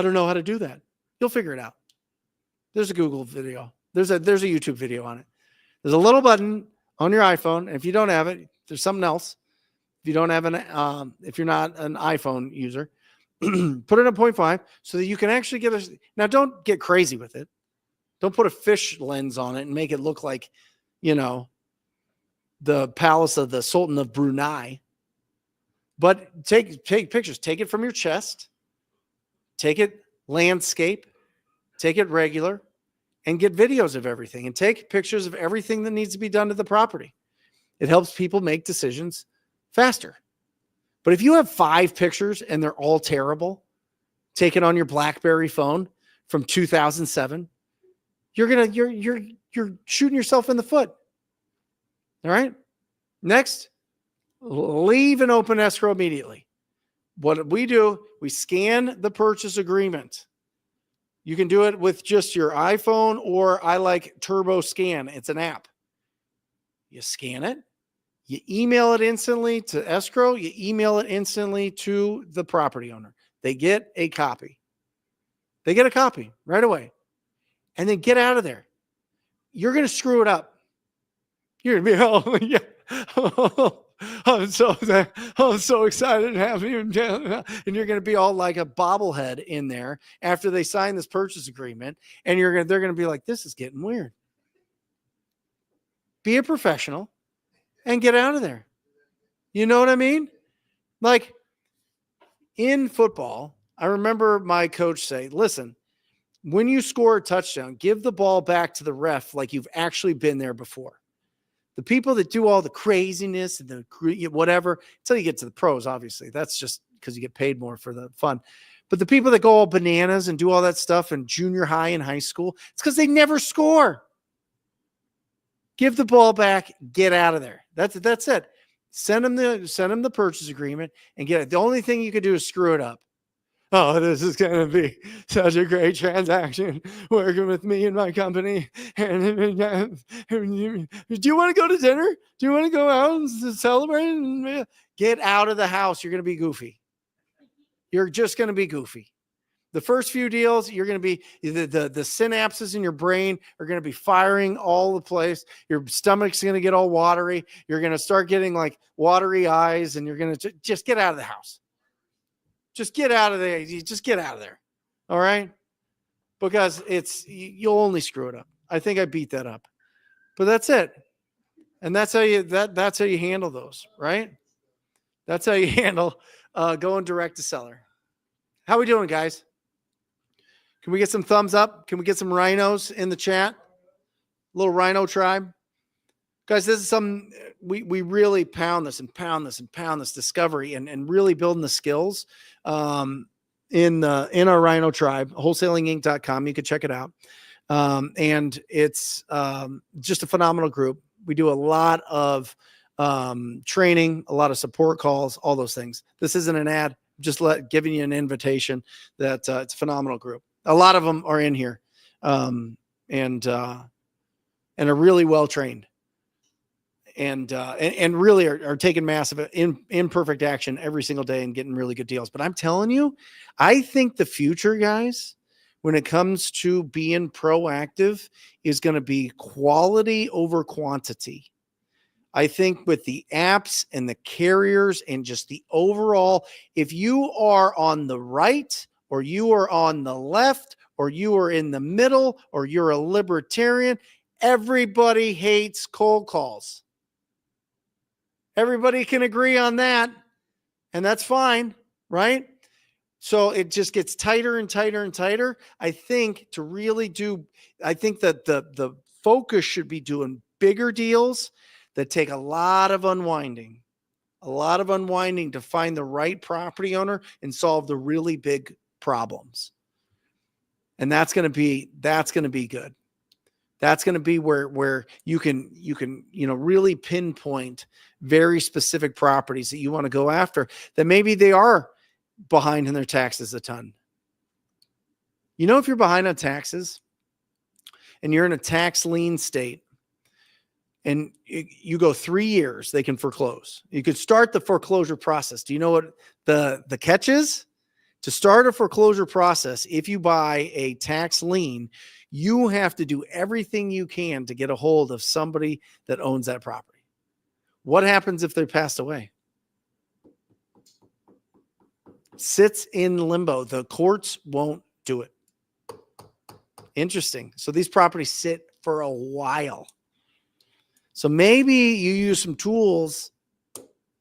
don't know how to do that. You'll figure it out. There's a Google video. There's a YouTube video on it. There's a little button on your iPhone. And if you don't have it, there's something else. If you don't have if you're not an iPhone user, put it on 0.5 so that you can actually get now don't get crazy with it. Don't put a fish lens on it and make it look like, the palace of the Sultan of Brunei. But take pictures. Take it from your chest. Take it landscape. Take it regular. And get videos of everything. And take pictures of everything that needs to be done to the property. It helps people make decisions faster. But if you have 5 pictures and they're all terrible, take it on your BlackBerry phone from 2007, you're shooting yourself in the foot. All right. Next, leave an open escrow immediately. What we do, we scan the purchase agreement. You can do it with just your iPhone, or I like Turbo Scan. It's an app. You scan it, you email it instantly to escrow, you email it instantly to the property owner. They get a copy. They get a copy right away. And then get out of there. You're going to screw it up. You're going to be, oh, yeah. I'm so excited and happy. And you're going to be all like a bobblehead in there after they sign this purchase agreement. And they're going to be like, this is getting weird. Be a professional and get out of there. You know what I mean? Like in football, I remember my coach say, listen, when you score a touchdown, give the ball back to the ref like you've actually been there before. The people that do all the craziness and the whatever, until you get to the pros, obviously, that's just because you get paid more for the fun. But the people that go all bananas and do all that stuff in junior high and high school, it's because they never score. Give the ball back, get out of there. That's it. Send them the purchase agreement and get it. The only thing you could do is screw it up. Oh, this is going to be such a great transaction working with me and my company. And do you want to go to dinner? Do you want to go out and celebrate? Get out of the house. You're going to be goofy. You're just going to be goofy. The first few deals, you're going to be the synapses in your brain are going to be firing all the place. Your stomach's going to get all watery. You're going to start getting like watery eyes, and you're going to just get out of the house. Just get out of there. Just get out of there. All right. Because you'll only screw it up. I think I beat that up, but that's it. And that's how you handle those, right? That's how you handle going direct to seller. How we doing, guys? Can we get some thumbs up? Can we get some rhinos in the chat? Little Rhino Tribe. Guys, this is something we really pound this discovery and really building the skills in our Rhino Tribe, wholesalinginc.com. You can check it out. And it's just a phenomenal group. We do a lot of training, a lot of support calls, all those things. This isn't an ad, just giving you an invitation that it's a phenomenal group. A lot of them are in here and are really well trained. And really are taking massive imperfect action every single day and getting really good deals. But I'm telling you, I think the future, guys, when it comes to being proactive, is going to be quality over quantity. I think with the apps and the carriers and just the overall, if you are on the right or you are on the left or you are in the middle or you're a libertarian, everybody hates cold calls. Everybody can agree on that, and that's fine, right? So it just gets tighter and tighter and tighter. I think that the focus should be doing bigger deals that take a lot of unwinding to find the right property owner and solve the really big problems. And that's going to be good. That's going to be where you can really pinpoint very specific properties that you want to go after that maybe they are behind in their taxes a ton. You know, if you're behind on taxes and you're in a tax lien state and you go 3 years, they can foreclose. You could start the foreclosure process. Do you know what the catch is? To start a foreclosure process, if you buy a tax lien, you have to do everything you can to get a hold of somebody that owns that property. What happens if they passed away? Sits in limbo. The courts won't do it. Interesting. So these properties sit for a while. So maybe you use some tools.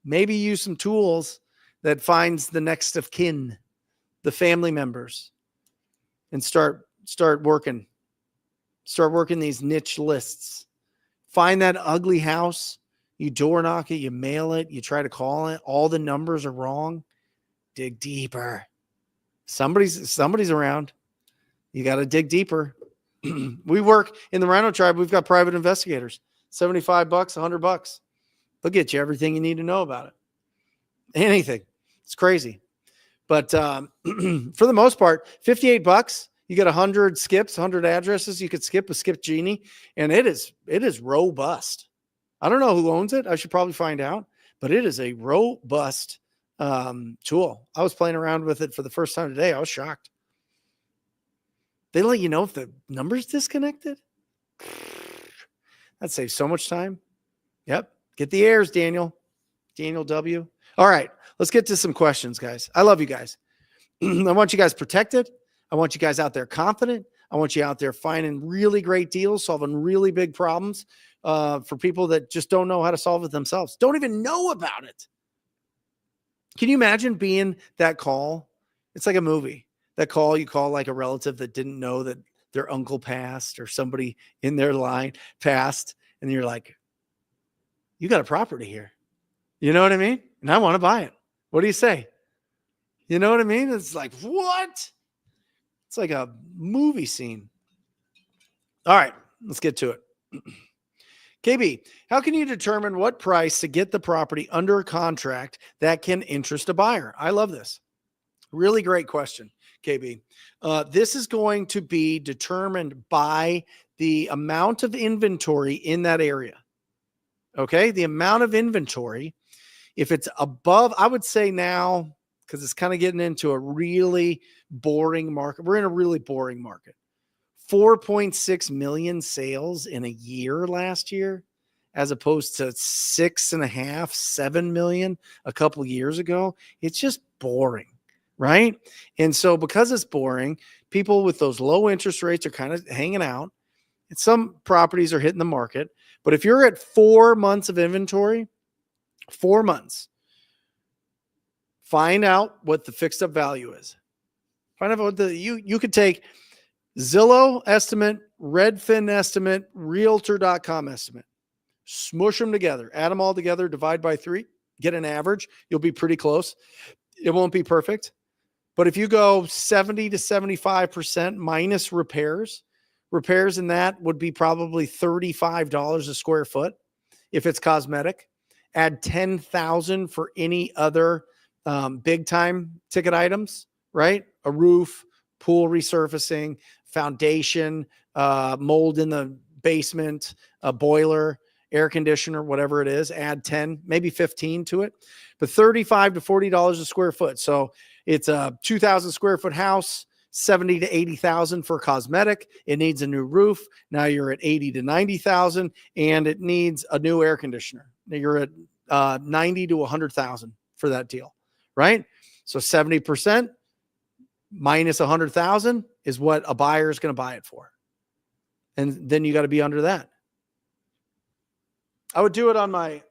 Maybe use some tools that finds the next of kin, the family members, and start working. Start working these niche lists. Find that ugly house. You door knock it, you mail it, you try to call it. All the numbers are wrong. Dig deeper. Somebody's around. You got to dig deeper. We work in the Rhino Tribe. We've got private investigators, $75, $100. They'll get you everything you need to know about it. Anything. It's crazy. But for the most part, $58, you get 100 skips, 100 addresses. You could skip a Skip Genie, and it is robust. I don't know who owns it. I should probably find out, but it is a robust tool. I was playing around with it for the first time today. I was shocked. They let you know if the number's disconnected. That saves so much time. Yep. Get the airs, Daniel W. All right. Let's get to some questions, guys. I love you guys. I want you guys protected. I want you guys out there confident. I want you out there finding really great deals, solving really big problems for people that just don't know how to solve it themselves. Don't even know about it. Can you imagine being that call? It's like a movie. That call, you call like a relative that didn't know that their uncle passed or somebody in their line passed. And you're like, you got a property here. You know what I mean? And I want to buy it. What do you say? You know what I mean? It's like, what? It's like a movie scene. All right, let's get to it. KB, how can you determine what price to get the property under a contract that can interest a buyer? I love this. Really great question, KB. This is going to be determined by the amount of inventory in that area. Okay, the amount of inventory. If it's above, I would say now, because it's kind of getting into a really boring market. We're in a really boring market. 4.6 million sales in a year last year, as opposed to 6.5, 7 million a couple years ago. It's just boring, right? And so because it's boring, people with those low interest rates are kind of hanging out. And some properties are hitting the market. But if you're at 4 months of inventory, 4 months, find out what the fixed up value is. Find out what you could take Zillow estimate, Redfin estimate, Realtor.com estimate, smush them together, add them all together, divide by 3, get an average. You'll be pretty close. It won't be perfect. But if you go 70 to 75% minus repairs in that would be probably $35 a square foot. If it's cosmetic, add 10,000 for any other big time ticket items, right? A roof, pool resurfacing, foundation, mold in the basement, a boiler, air conditioner, whatever it is, add 10, maybe 15 to it, but $35 to $40 a square foot. So it's a 2,000 square foot house, 70 to 80,000 for cosmetic. It needs a new roof. Now you're at 80 to 90,000, and it needs a new air conditioner. Now you're at 90 to 100,000 for that deal, right? So 70% minus 100,000 is what a buyer is going to buy it for. And then you got to be under that. I would do it on my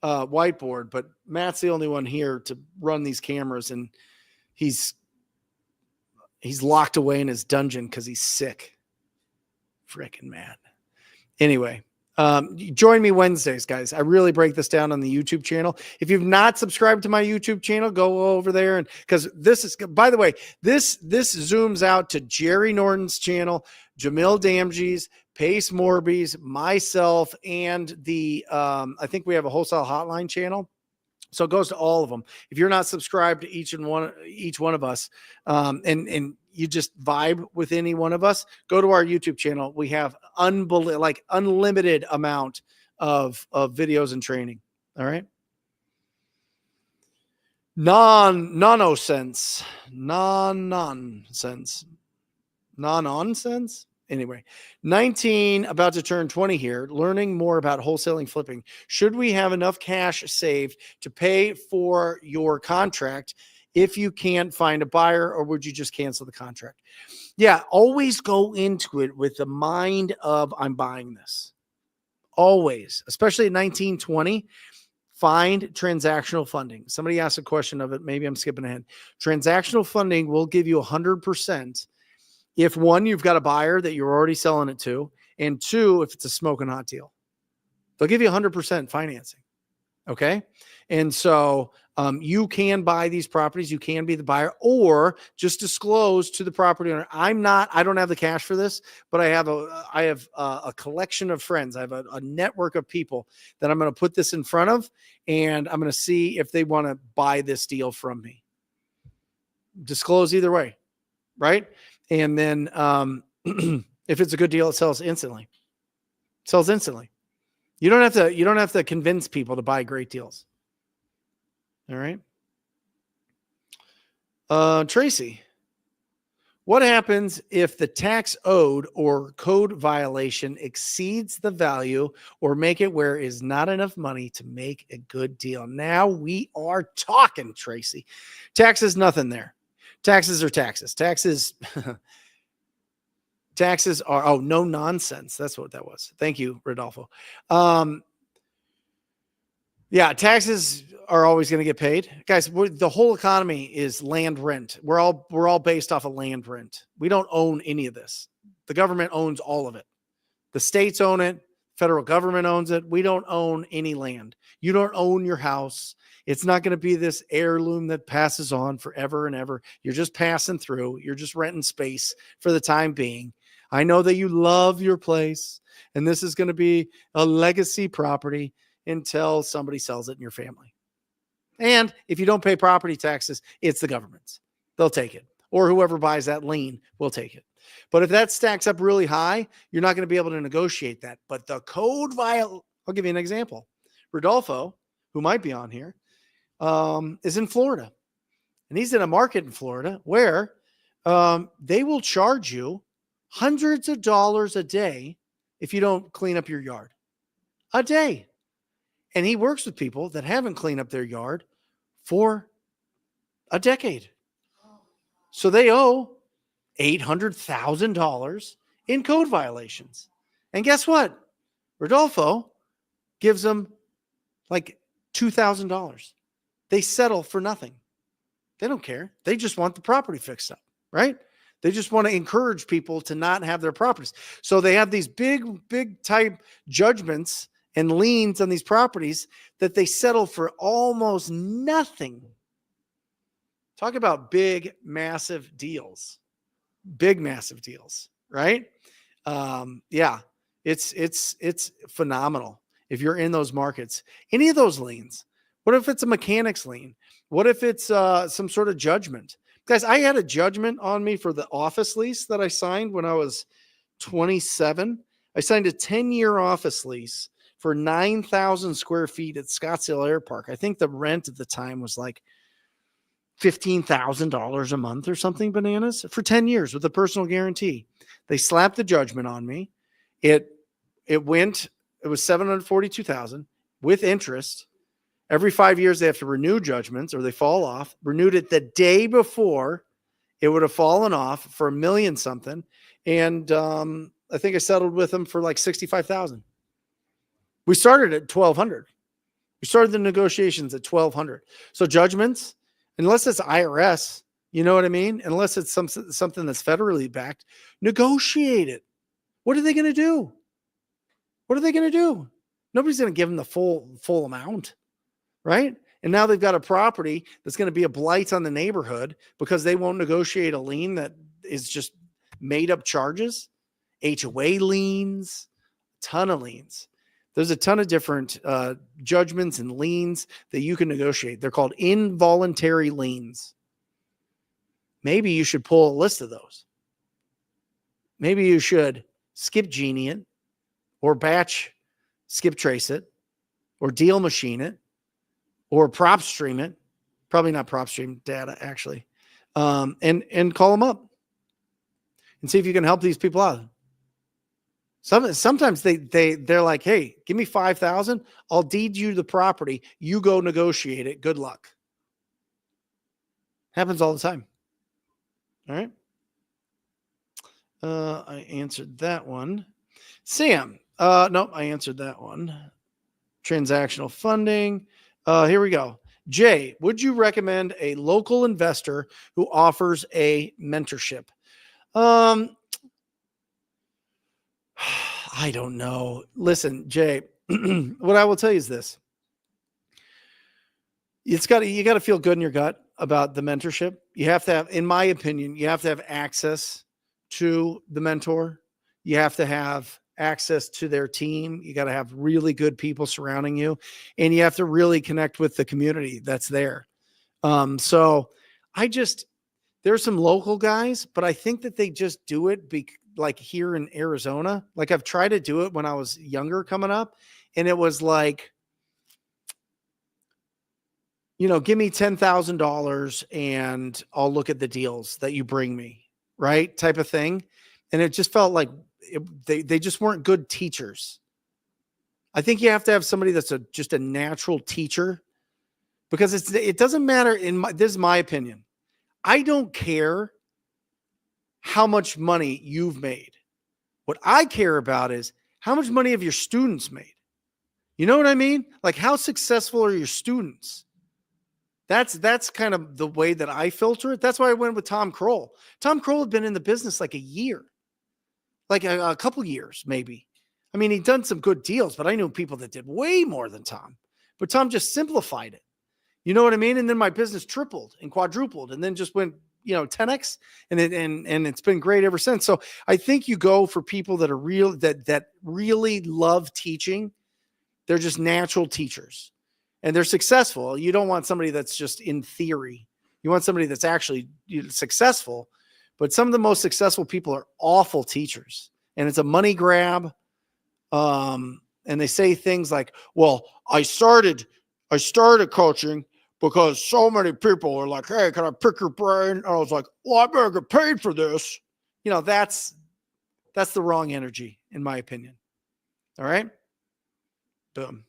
whiteboard, but Matt's the only one here to run these cameras, and he's locked away in his dungeon because he's sick. Freaking Matt. Anyway, join me Wednesdays, guys. I really break this down on the YouTube channel. If you've not subscribed to my YouTube channel, go over there. And because this is, by the way, this zooms out to Jerry Norton's channel, Jamil Damji's, Pace Morby's, myself, and the I think we have a Wholesale Hotline channel. So it goes to all of them. If you're not subscribed to each one of us, and you just vibe with any one of us, go to our YouTube channel. We have unlimited amount of videos and training. All right. Nonsense. Anyway, 19, about to turn 20 here, learning more about wholesaling flipping. Should we have enough cash saved to pay for your contract if you can't find a buyer, or would you just cancel the contract? Yeah, always go into it with the mind of I'm buying this. Always, especially at 1920, find transactional funding. Somebody asked a question of it. Maybe I'm skipping ahead. Transactional funding will give you 100%. If one, you've got a buyer that you're already selling it to, and two, if it's a smoking hot deal, they'll give you 100% financing. Okay. And so You can buy these properties. You can be the buyer, or just disclose to the property owner. I don't have the cash for this, but I have a collection of friends. I have a network of people that I'm going to put this in front of, and I'm going to see if they want to buy this deal from me. Disclose either way, right? And then if it's a good deal, it sells instantly. You don't have to convince people to buy great deals. All right. Tracy, what happens if the tax owed or code violation exceeds the value or make it where is not enough money to make a good deal? Now we are talking, Tracy. Taxes, nothing there. Taxes are taxes. Taxes are, no nonsense. That's what that was. Thank you, Rodolfo. Yeah, taxes are always going to get paid. Guys, the whole economy is land rent. We're all based off of land rent. We don't own any of this. The government owns all of it. The states own it. Federal government owns it. We don't own any land. You don't own your house. It's not going to be this heirloom that passes on forever and ever. You're just passing through. You're just renting space for the time being. I know that you love your place, and this is going to be a legacy property until somebody sells it in your family. And if you don't pay property taxes, it's the government's. They'll take it. Or whoever buys that lien will take it. But if that stacks up really high, you're not going to be able to negotiate that. But the code I'll give you an example. Rodolfo, who might be on here, is in Florida. And he's in a market in Florida where they will charge you hundreds of dollars a day if you don't clean up your yard. A day. And he works with people that haven't cleaned up their yard for a decade. So they owe $800,000 in code violations. And guess what? Rodolfo gives them like $2,000. They settle for nothing. They don't care. They just want the property fixed up, right? They just want to encourage people to not have their properties. So they have these big type judgments and liens on these properties that they settle for almost nothing. Talk about big, massive deals. Big, massive deals, right? Yeah, it's phenomenal if you're in those markets. Any of those liens. What if it's a mechanics lien? What if it's some sort of judgment? Guys, I had a judgment on me for the office lease that I signed when I was 27. I signed a 10-year office lease for 9,000 square feet at Scottsdale Air Park. I think the rent at the time was like $15,000 a month or something bananas for 10 years with a personal guarantee. They slapped the judgment on me. It was $742,000 with interest. Every 5 years they have to renew judgments or they fall off. Renewed it the day before. It would have fallen off for $1 million something. And I think I settled with them for like $65,000. We started at $1,200. We started the negotiations at $1,200. So judgments, unless it's IRS, you know what I mean? Unless it's something that's federally backed, negotiate it. What are they going to do? What are they going to do? Nobody's going to give them the full amount, right? And now they've got a property that's going to be a blight on the neighborhood because they won't negotiate a lien that is just made up charges, HOA liens, ton of liens. There's a ton of different judgments and liens that you can negotiate. They're called involuntary liens. Maybe you should pull a list of those. Maybe you should skip genie it or batch skip trace it or deal machine it or prop stream it. Probably not prop stream data, actually. And call them up and see if you can help these people out. Sometimes they're like, hey, give me $5,000. I'll deed you the property. You go negotiate it. Good luck. Happens all the time. All right. I answered that one. Sam. No, I answered that one. Transactional funding. Here we go. Jay, would you recommend a local investor who offers a mentorship? I don't know. Listen, Jay, what I will tell you is this. you got to feel good in your gut about the mentorship. You have to have, in my opinion, you have to have access to the mentor. You have to have access to their team. You got to have really good people surrounding you, and you have to really connect with the community that's there. So there's some local guys, but I think that they just do it like here in Arizona. Like I've tried to do it when I was younger coming up, and it was like, give me $10,000 and I'll look at the deals that you bring me, right? Type of thing. And it just felt like they just weren't good teachers. I think you have to have somebody that's just a natural teacher, because it doesn't matter. This is my opinion. I don't care how much money you've made. What I care about is how much money have your students made. You know what I mean? Like, how successful are your students? That's kind of the way that I filter it. That's why I went with Tom Kroll. Tom Kroll had been in the business like a year, like a couple years, maybe. I mean, he'd done some good deals, but I knew people that did way more than Tom. But Tom just simplified it. You know what I mean? And then my business tripled and quadrupled, and then just went, 10x, and it's been great ever since. So I think you go for people that are real, that really love teaching. They're just natural teachers, and they're successful. You don't want somebody that's just in theory. You want somebody that's actually successful. But some of the most successful people are awful teachers, and it's a money grab. And they say things like, "Well, I started coaching because so many people were like, 'Hey, can I pick your brain?' And I was like, 'Well, I better get paid for this.'" That's the wrong energy, in my opinion. All right. Boom.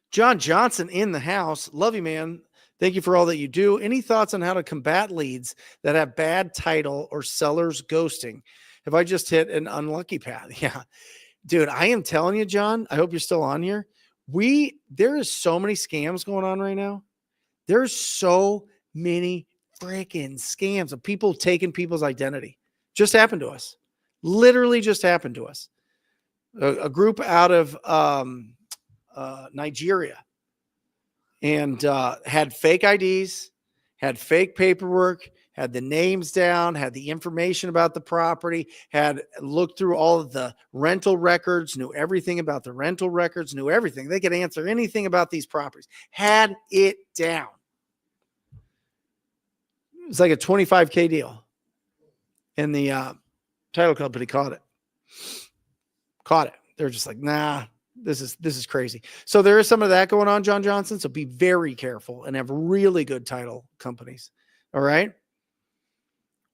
John Johnson in the house. Love you, man. Thank you for all that you do. Any thoughts on how to combat leads that have bad title or sellers ghosting? Have I just hit an unlucky path? Yeah, dude, I am telling you, John, I hope you're still on here. There is so many scams going on right now. There's so many freaking scams of people taking people's identity. Just happened to us. Literally just happened to us. A group out of Nigeria, and had fake IDs, had fake paperwork, had the names down, had the information about the property, had looked through all of the rental records, knew everything about the rental records, knew everything. They could answer anything about these properties, had it down. It was like a $25K deal. And the title company caught it. They're just like, nah, this is crazy. So there is some of that going on, John Johnson. So be very careful and have really good title companies. All right.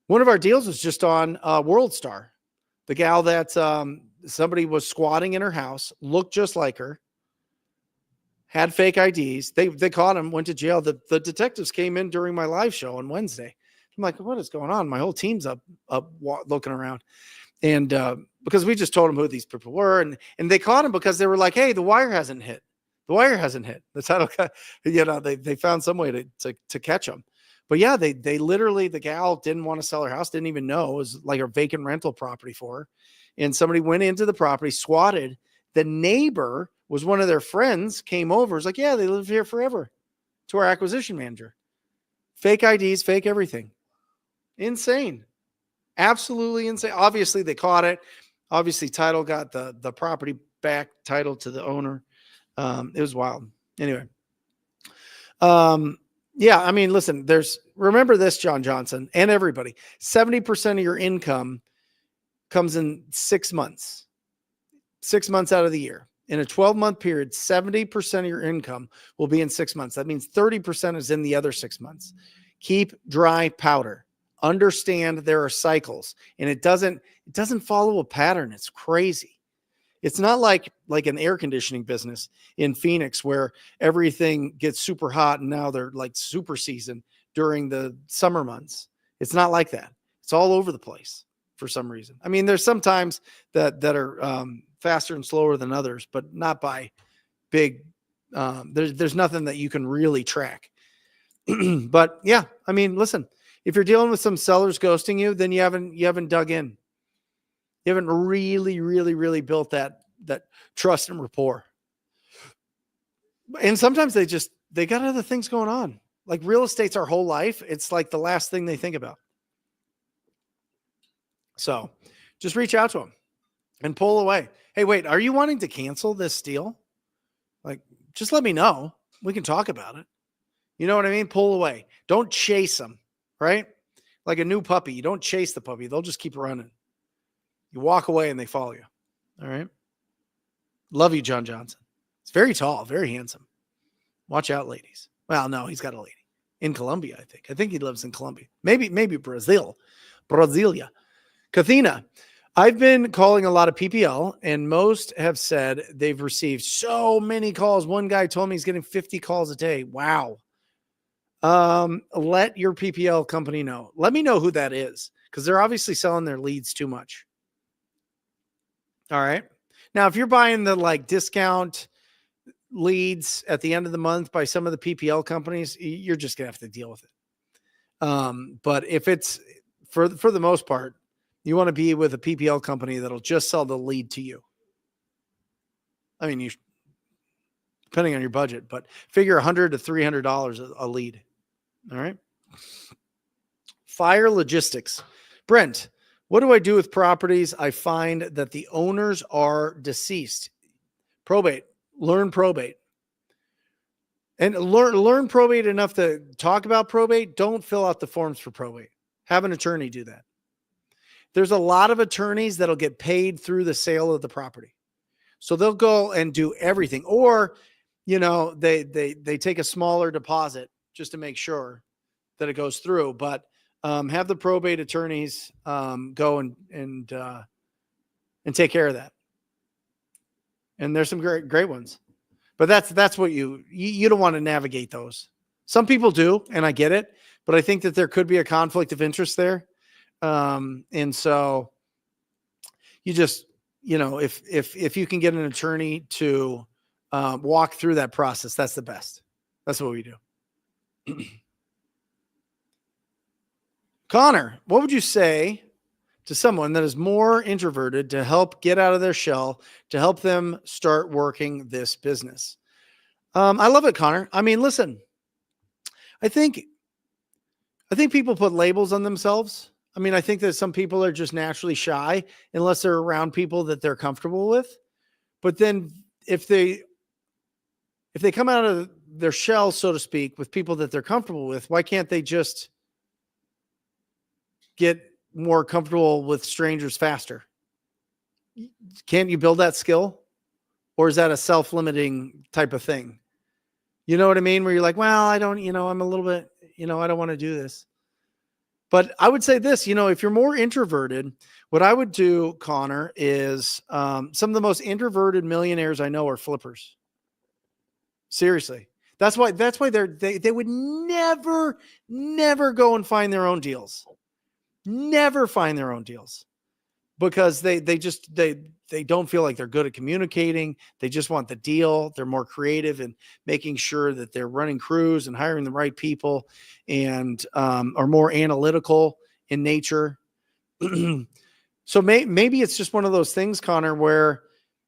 One of our deals was just on World Star. The gal that somebody was squatting in her house, looked just like her, had fake IDs. They caught him, went to jail. The detectives came in during my live show on Wednesday. I'm like, what is going on? My whole team's up looking around. And because we just told them who these people were, and they caught him because they were like, hey, the wire hasn't hit. The wire hasn't hit. The title, they found some way to catch them. But yeah, they literally, the gal didn't want to sell her house, didn't even know. It was like a vacant rental property for her. And somebody went into the property, squatted. The neighbor was one of their friends, came over. Was like, yeah, they live here forever. To our acquisition manager. Fake IDs, fake everything. Insane. Absolutely insane. Obviously, they caught it. Obviously, title got the property back, title to the owner. It was wild. Anyway. Yeah, I mean, listen, remember this, John Johnson, and everybody, 70% of your income comes in 6 months, 6 months out of the year. In a 12-month period, 70% of your income will be in 6 months. That means 30% is in the other 6 months. Keep dry powder. Understand there are cycles, and it doesn't follow a pattern. It's crazy. It's not like an air conditioning business in Phoenix where everything gets super hot and now they're like super season during the summer months. It's not like that. It's all over the place for some reason. I mean, there's some times that are faster and slower than others, but not by big. There's nothing that you can really track. But yeah, I mean, listen, if you're dealing with some sellers ghosting you, then you haven't dug in. You haven't really, really, really built that trust and rapport. And sometimes they just they got other things going on. Like real estate's our whole life. It's like the last thing they think about. So just reach out to them and pull away. Hey, wait, are you wanting to cancel this deal? Like, just let me know. We can talk about it. You know what I mean? Pull away. Don't chase them, right? Like a new puppy. You don't chase the puppy. They'll just keep running. You walk away and they follow you. All right. Love you, John Johnson. It's very tall, very handsome. Watch out, ladies. Well, no, he's got a lady in Colombia, I think. I think he lives in Colombia. Maybe Brazil. Brasilia. Kathina. I've been calling a lot of PPL, and most have said they've received so many calls. One guy told me he's getting 50 calls a day. Wow. Let your PPL company know. Let me know who that is, because they're obviously selling their leads too much. All right. Now, if you're buying the like discount leads at the end of the month by some of the PPL companies, you're just gonna have to deal with it. But if it's for the most part, you want to be with a PPL company that'll just sell the lead to you. I mean, depending on your budget, but figure $100 to $300 a lead. All right. Fire logistics. Brent, what do I do with properties I find that the owners are deceased? Probate. Learn probate. And learn probate enough to talk about probate. Don't fill out the forms for probate. Have an attorney do that. There's a lot of attorneys that'll get paid through the sale of the property. So they'll go and do everything. Or, you know, they take a smaller deposit just to make sure that it goes through. But have the probate attorneys go and take care of that. And there's some great ones. But that's what you don't want to navigate those. Some people do, and I get it. But I think that there could be a conflict of interest there. And so you just, you know, if you can get an attorney to walk through that process, that's the best. That's what we do. Connor, what would you say to someone that is more introverted to help get out of their shell, to help them start working this business? I love it, Connor. I mean, listen, I think people put labels on themselves. I mean, I think that some people are just naturally shy unless they're around people that they're comfortable with. But then if they come out of their shell, so to speak, with people that they're comfortable with, why can't they just get more comfortable with strangers faster? Can't you build that skill? Or is that a self-limiting type of thing? You know what I mean? Where you're like, well, I don't, you know, I'm a little bit, you know, I don't want to do this. But I would say this, you know, if you're more introverted, what I would do, Connor, is some of the most introverted millionaires I know are flippers. Seriously. That's why they would never go and find their own deals. Never find their own deals because they don't feel like they're good at communicating. They just want the deal. They're more creative in making sure that they're running crews and hiring the right people and are more analytical in nature. So maybe it's just one of those things, Connor, where,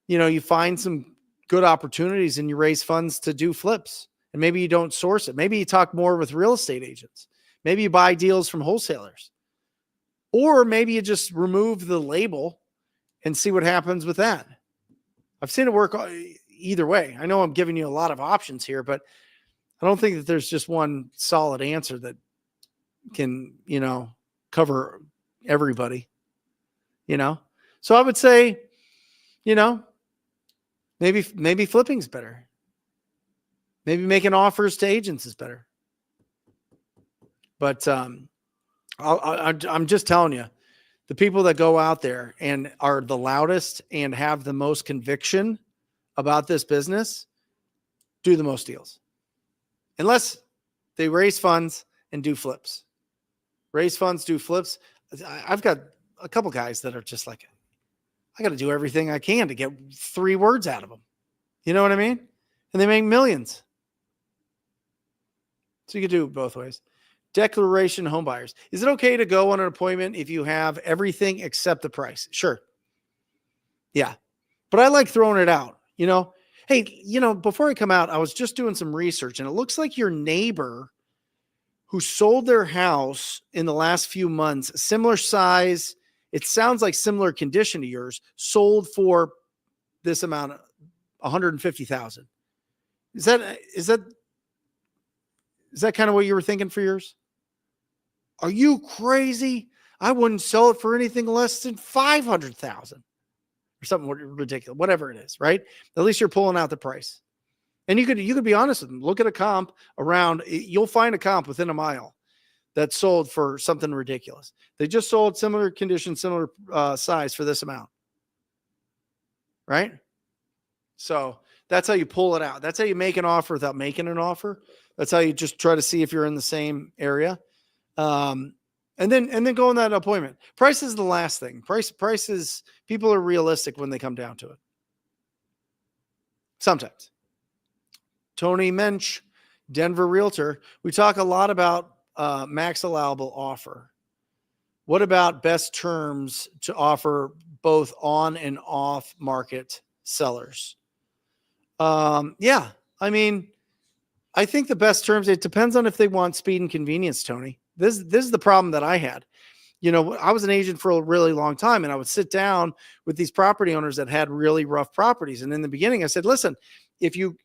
you know, you find some good opportunities and you raise funds to do flips, and maybe you don't source it. Maybe you talk more with real estate agents. Maybe you buy deals from wholesalers. Or maybe you just remove the label and see what happens with that. I've seen it work either way. I know I'm giving you a lot of options here, but I don't think that there's just one solid answer that can, you know, cover everybody, you know? So I would say, you know, maybe flipping's better. Maybe making offers to agents is better. But, I'm just telling you, the people that go out there and are the loudest and have the most conviction about this business do the most deals. Unless they raise funds and do flips. Raise funds, do flips. I've got a couple guys that are just like, I got to do everything I can to get 3 words out of them. You know what I mean? And they make millions. So you could do it both ways. Declaration home buyers. Is it okay to go on an appointment if you have everything except the price? Sure. Yeah. But I like throwing it out, you know? Hey, before I come out, I was just doing some research, and it looks like your neighbor who sold their house in the last few months, similar size, it sounds like similar condition to yours, sold for this amount, 150,000. Is that kind of what you were thinking for yours? Are you crazy? I wouldn't sell it for anything less than 500,000 or something ridiculous, whatever it is, right? At least you're pulling out the price. And you could be honest with them. Look at a comp around. You'll find a comp within a mile that sold for something ridiculous. They just sold similar condition, similar size for this amount, right? So that's how you pull it out. That's how you make an offer without making an offer. That's how you just try to see if you're in the same area. And then go on that appointment. Price is the last thing. Price is, people are realistic when they come down to it. Sometimes. Tony Mensch, Denver Realtor. We talk a lot about max allowable offer. What about best terms to offer both on and off market sellers? Yeah, I mean, I think the best terms, it depends on if they want speed and convenience, Tony. This is the problem that I had. I was an agent for a really long time, and I would sit down with these property owners that had really rough properties. And in the beginning, I said, listen, if you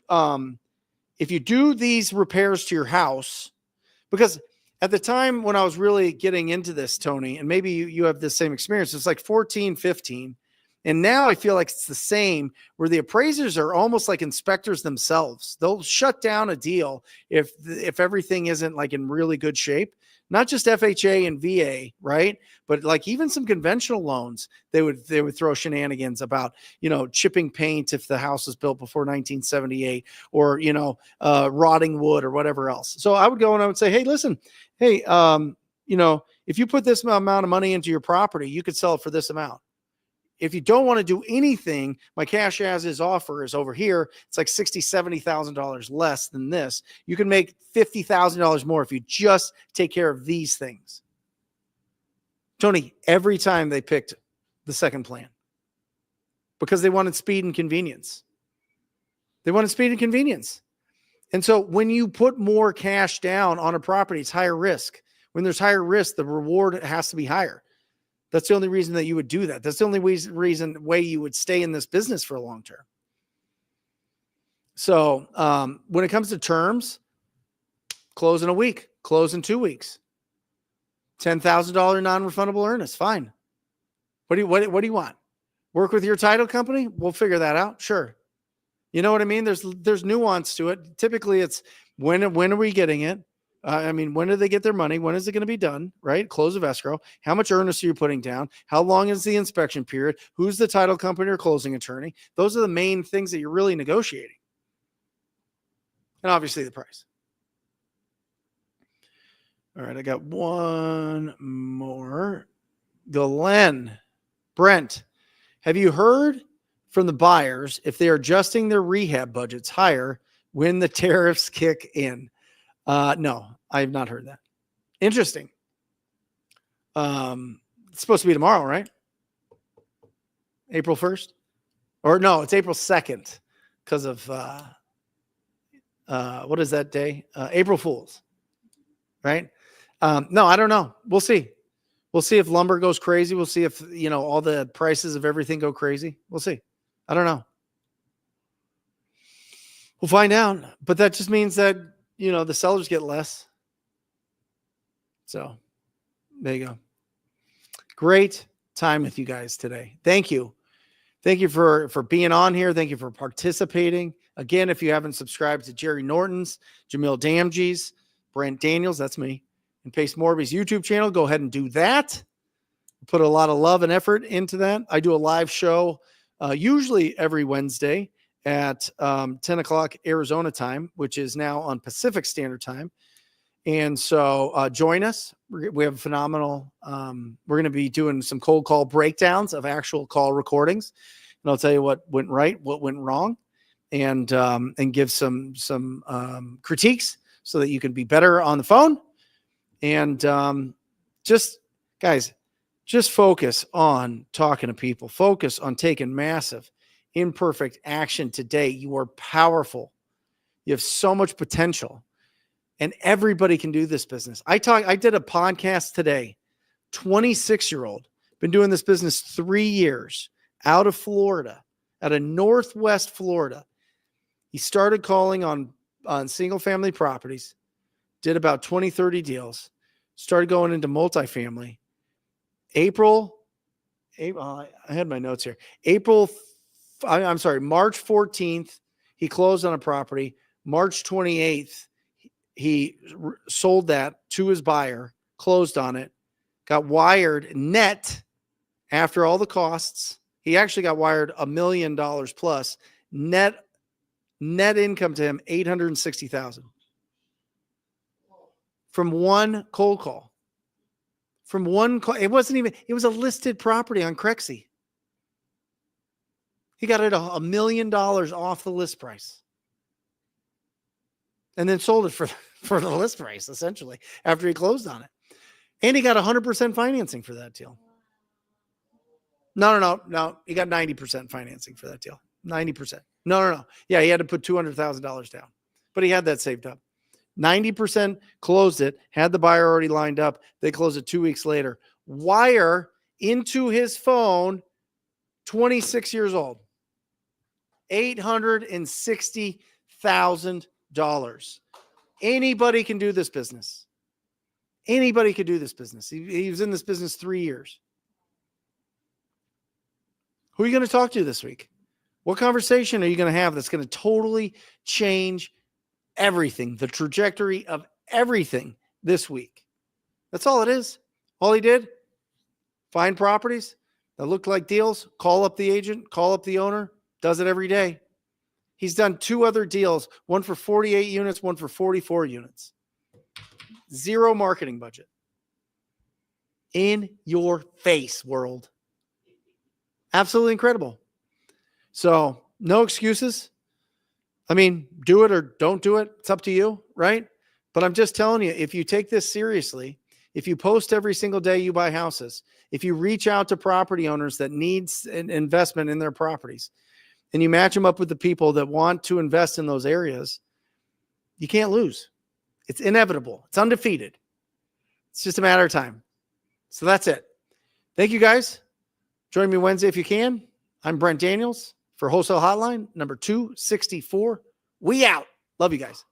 do these repairs to your house, because at the time when I was really getting into this, Tony, and maybe you have the same experience, it's like 14, 15. And now I feel like it's the same, where the appraisers are almost like inspectors themselves. They'll shut down a deal if everything isn't like in really good shape. Not just FHA and VA, right? But like even some conventional loans, they would throw shenanigans about, chipping paint if the house was built before 1978, or rotting wood or whatever else. So I would go and I would say, hey, listen, hey, if you put this amount of money into your property, you could sell it for this amount. If you don't want to do anything, my cash as is offer is over here. It's like $60,000, $70,000 less than this. You can make $50,000 more if you just take care of these things. Tony, every time they picked the second plan because they wanted speed and convenience. They wanted speed and convenience. And so when you put more cash down on a property, it's higher risk. When there's higher risk, the reward has to be higher. That's the only reason that you would do that. That's the only way you would stay in this business for a long term. So when it comes to terms, close in a week, close in 2 weeks, $10,000 non-refundable earnest. Fine. What do you want? Work with your title company? We'll figure that out. Sure. You know what I mean? There's nuance to it. Typically it's when are we getting it? When do they get their money? When is it going to be done? Right? Close of escrow. How much earnest are you putting down? How long is the inspection period? Who's the title company or closing attorney? Those are the main things that you're really negotiating. And obviously the price. All right. I got one more. Glenn, Brent, have you heard from the buyers if they are adjusting their rehab budgets higher when the tariffs kick in? No, I have not heard that. Interesting. It's supposed to be tomorrow, right? April 1st? Or no, it's April 2nd because of, what is that day? April Fools, right? No, I don't know. We'll see. We'll see if lumber goes crazy. We'll see if, all the prices of everything go crazy. We'll see. I don't know. We'll find out. But that just means that, the sellers get less. So there you go. Great time with you guys today. Thank you. Thank you for being on here. Thank you for participating. Again, if you haven't subscribed to Jerry Norton's, Jamil Damji's, Brent Daniels, that's me, and Pace Morby's YouTube channel, go ahead and do that. Put a lot of love and effort into that. I do a live show usually every Wednesday at 10 o'clock Arizona time, which is now on Pacific Standard Time. And so join us. We have a phenomenal, we're going to be doing some cold call breakdowns of actual call recordings. And I'll tell you what went right, what went wrong, and give some critiques so that you can be better on the phone. And just focus on talking to people, focus on taking massive imperfect action today. You are powerful. You have so much potential, and everybody can do this business. I did a podcast today, 26-year-old, been doing this business 3 years, out of Florida, out of Northwest Florida. He started calling on single family properties, did about 20, 30 deals, started going into multifamily. I had my notes here. March 14th, he closed on a property. March 28th, he sold that to his buyer, closed on it, got wired net after all the costs. He actually got wired $1 million plus net income to him, $860,000 from one cold call. From one call. It was a listed property on Crexy. He got it $1 million off the list price. And then sold it for the list price, essentially, after he closed on it. And he got 100% financing for that deal. No. He got 90% financing for that deal. 90%. No. Yeah, he had to put $200,000 down. But he had that saved up. 90% closed it, had the buyer already lined up. They closed it 2 weeks later. Wire into his phone, 26 years old. $860,000. Anybody can do this business. Anybody could do this business. He was in this business 3 years. Who are you going to talk to this week? What conversation are you going to have that's going to totally change everything, the trajectory of everything this week? That's all it is. All he did, find properties that look like deals, call up the agent, call up the owner, does it every day. He's done 2 other deals, one for 48 units, one for 44 units. 0 marketing budget. In your face, world. Absolutely incredible. So no excuses. I mean, do it or don't do it. It's up to you, right? But I'm just telling you, if you take this seriously, if you post every single day you buy houses, if you reach out to property owners that needs an investment in their properties, and you match them up with the people that want to invest in those areas, you can't lose. It's inevitable. It's undefeated. It's just a matter of time. So that's it. Thank you, guys. Join me Wednesday if you can. I'm Brent Daniels for Wholesale Hotline, number 264. We out. Love you guys.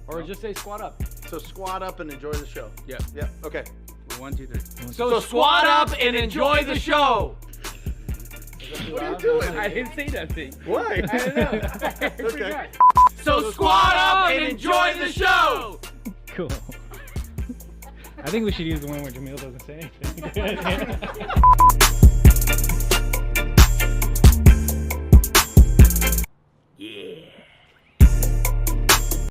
Or just say squat up. So squat up and enjoy the show. Yeah. Okay. 1, 2, 3. So squat up and enjoy the show. What are you doing? I didn't say nothing. Why? I don't know. Okay. So squat up and enjoy the show. Cool. I think we should use the one where Jamil doesn't say anything.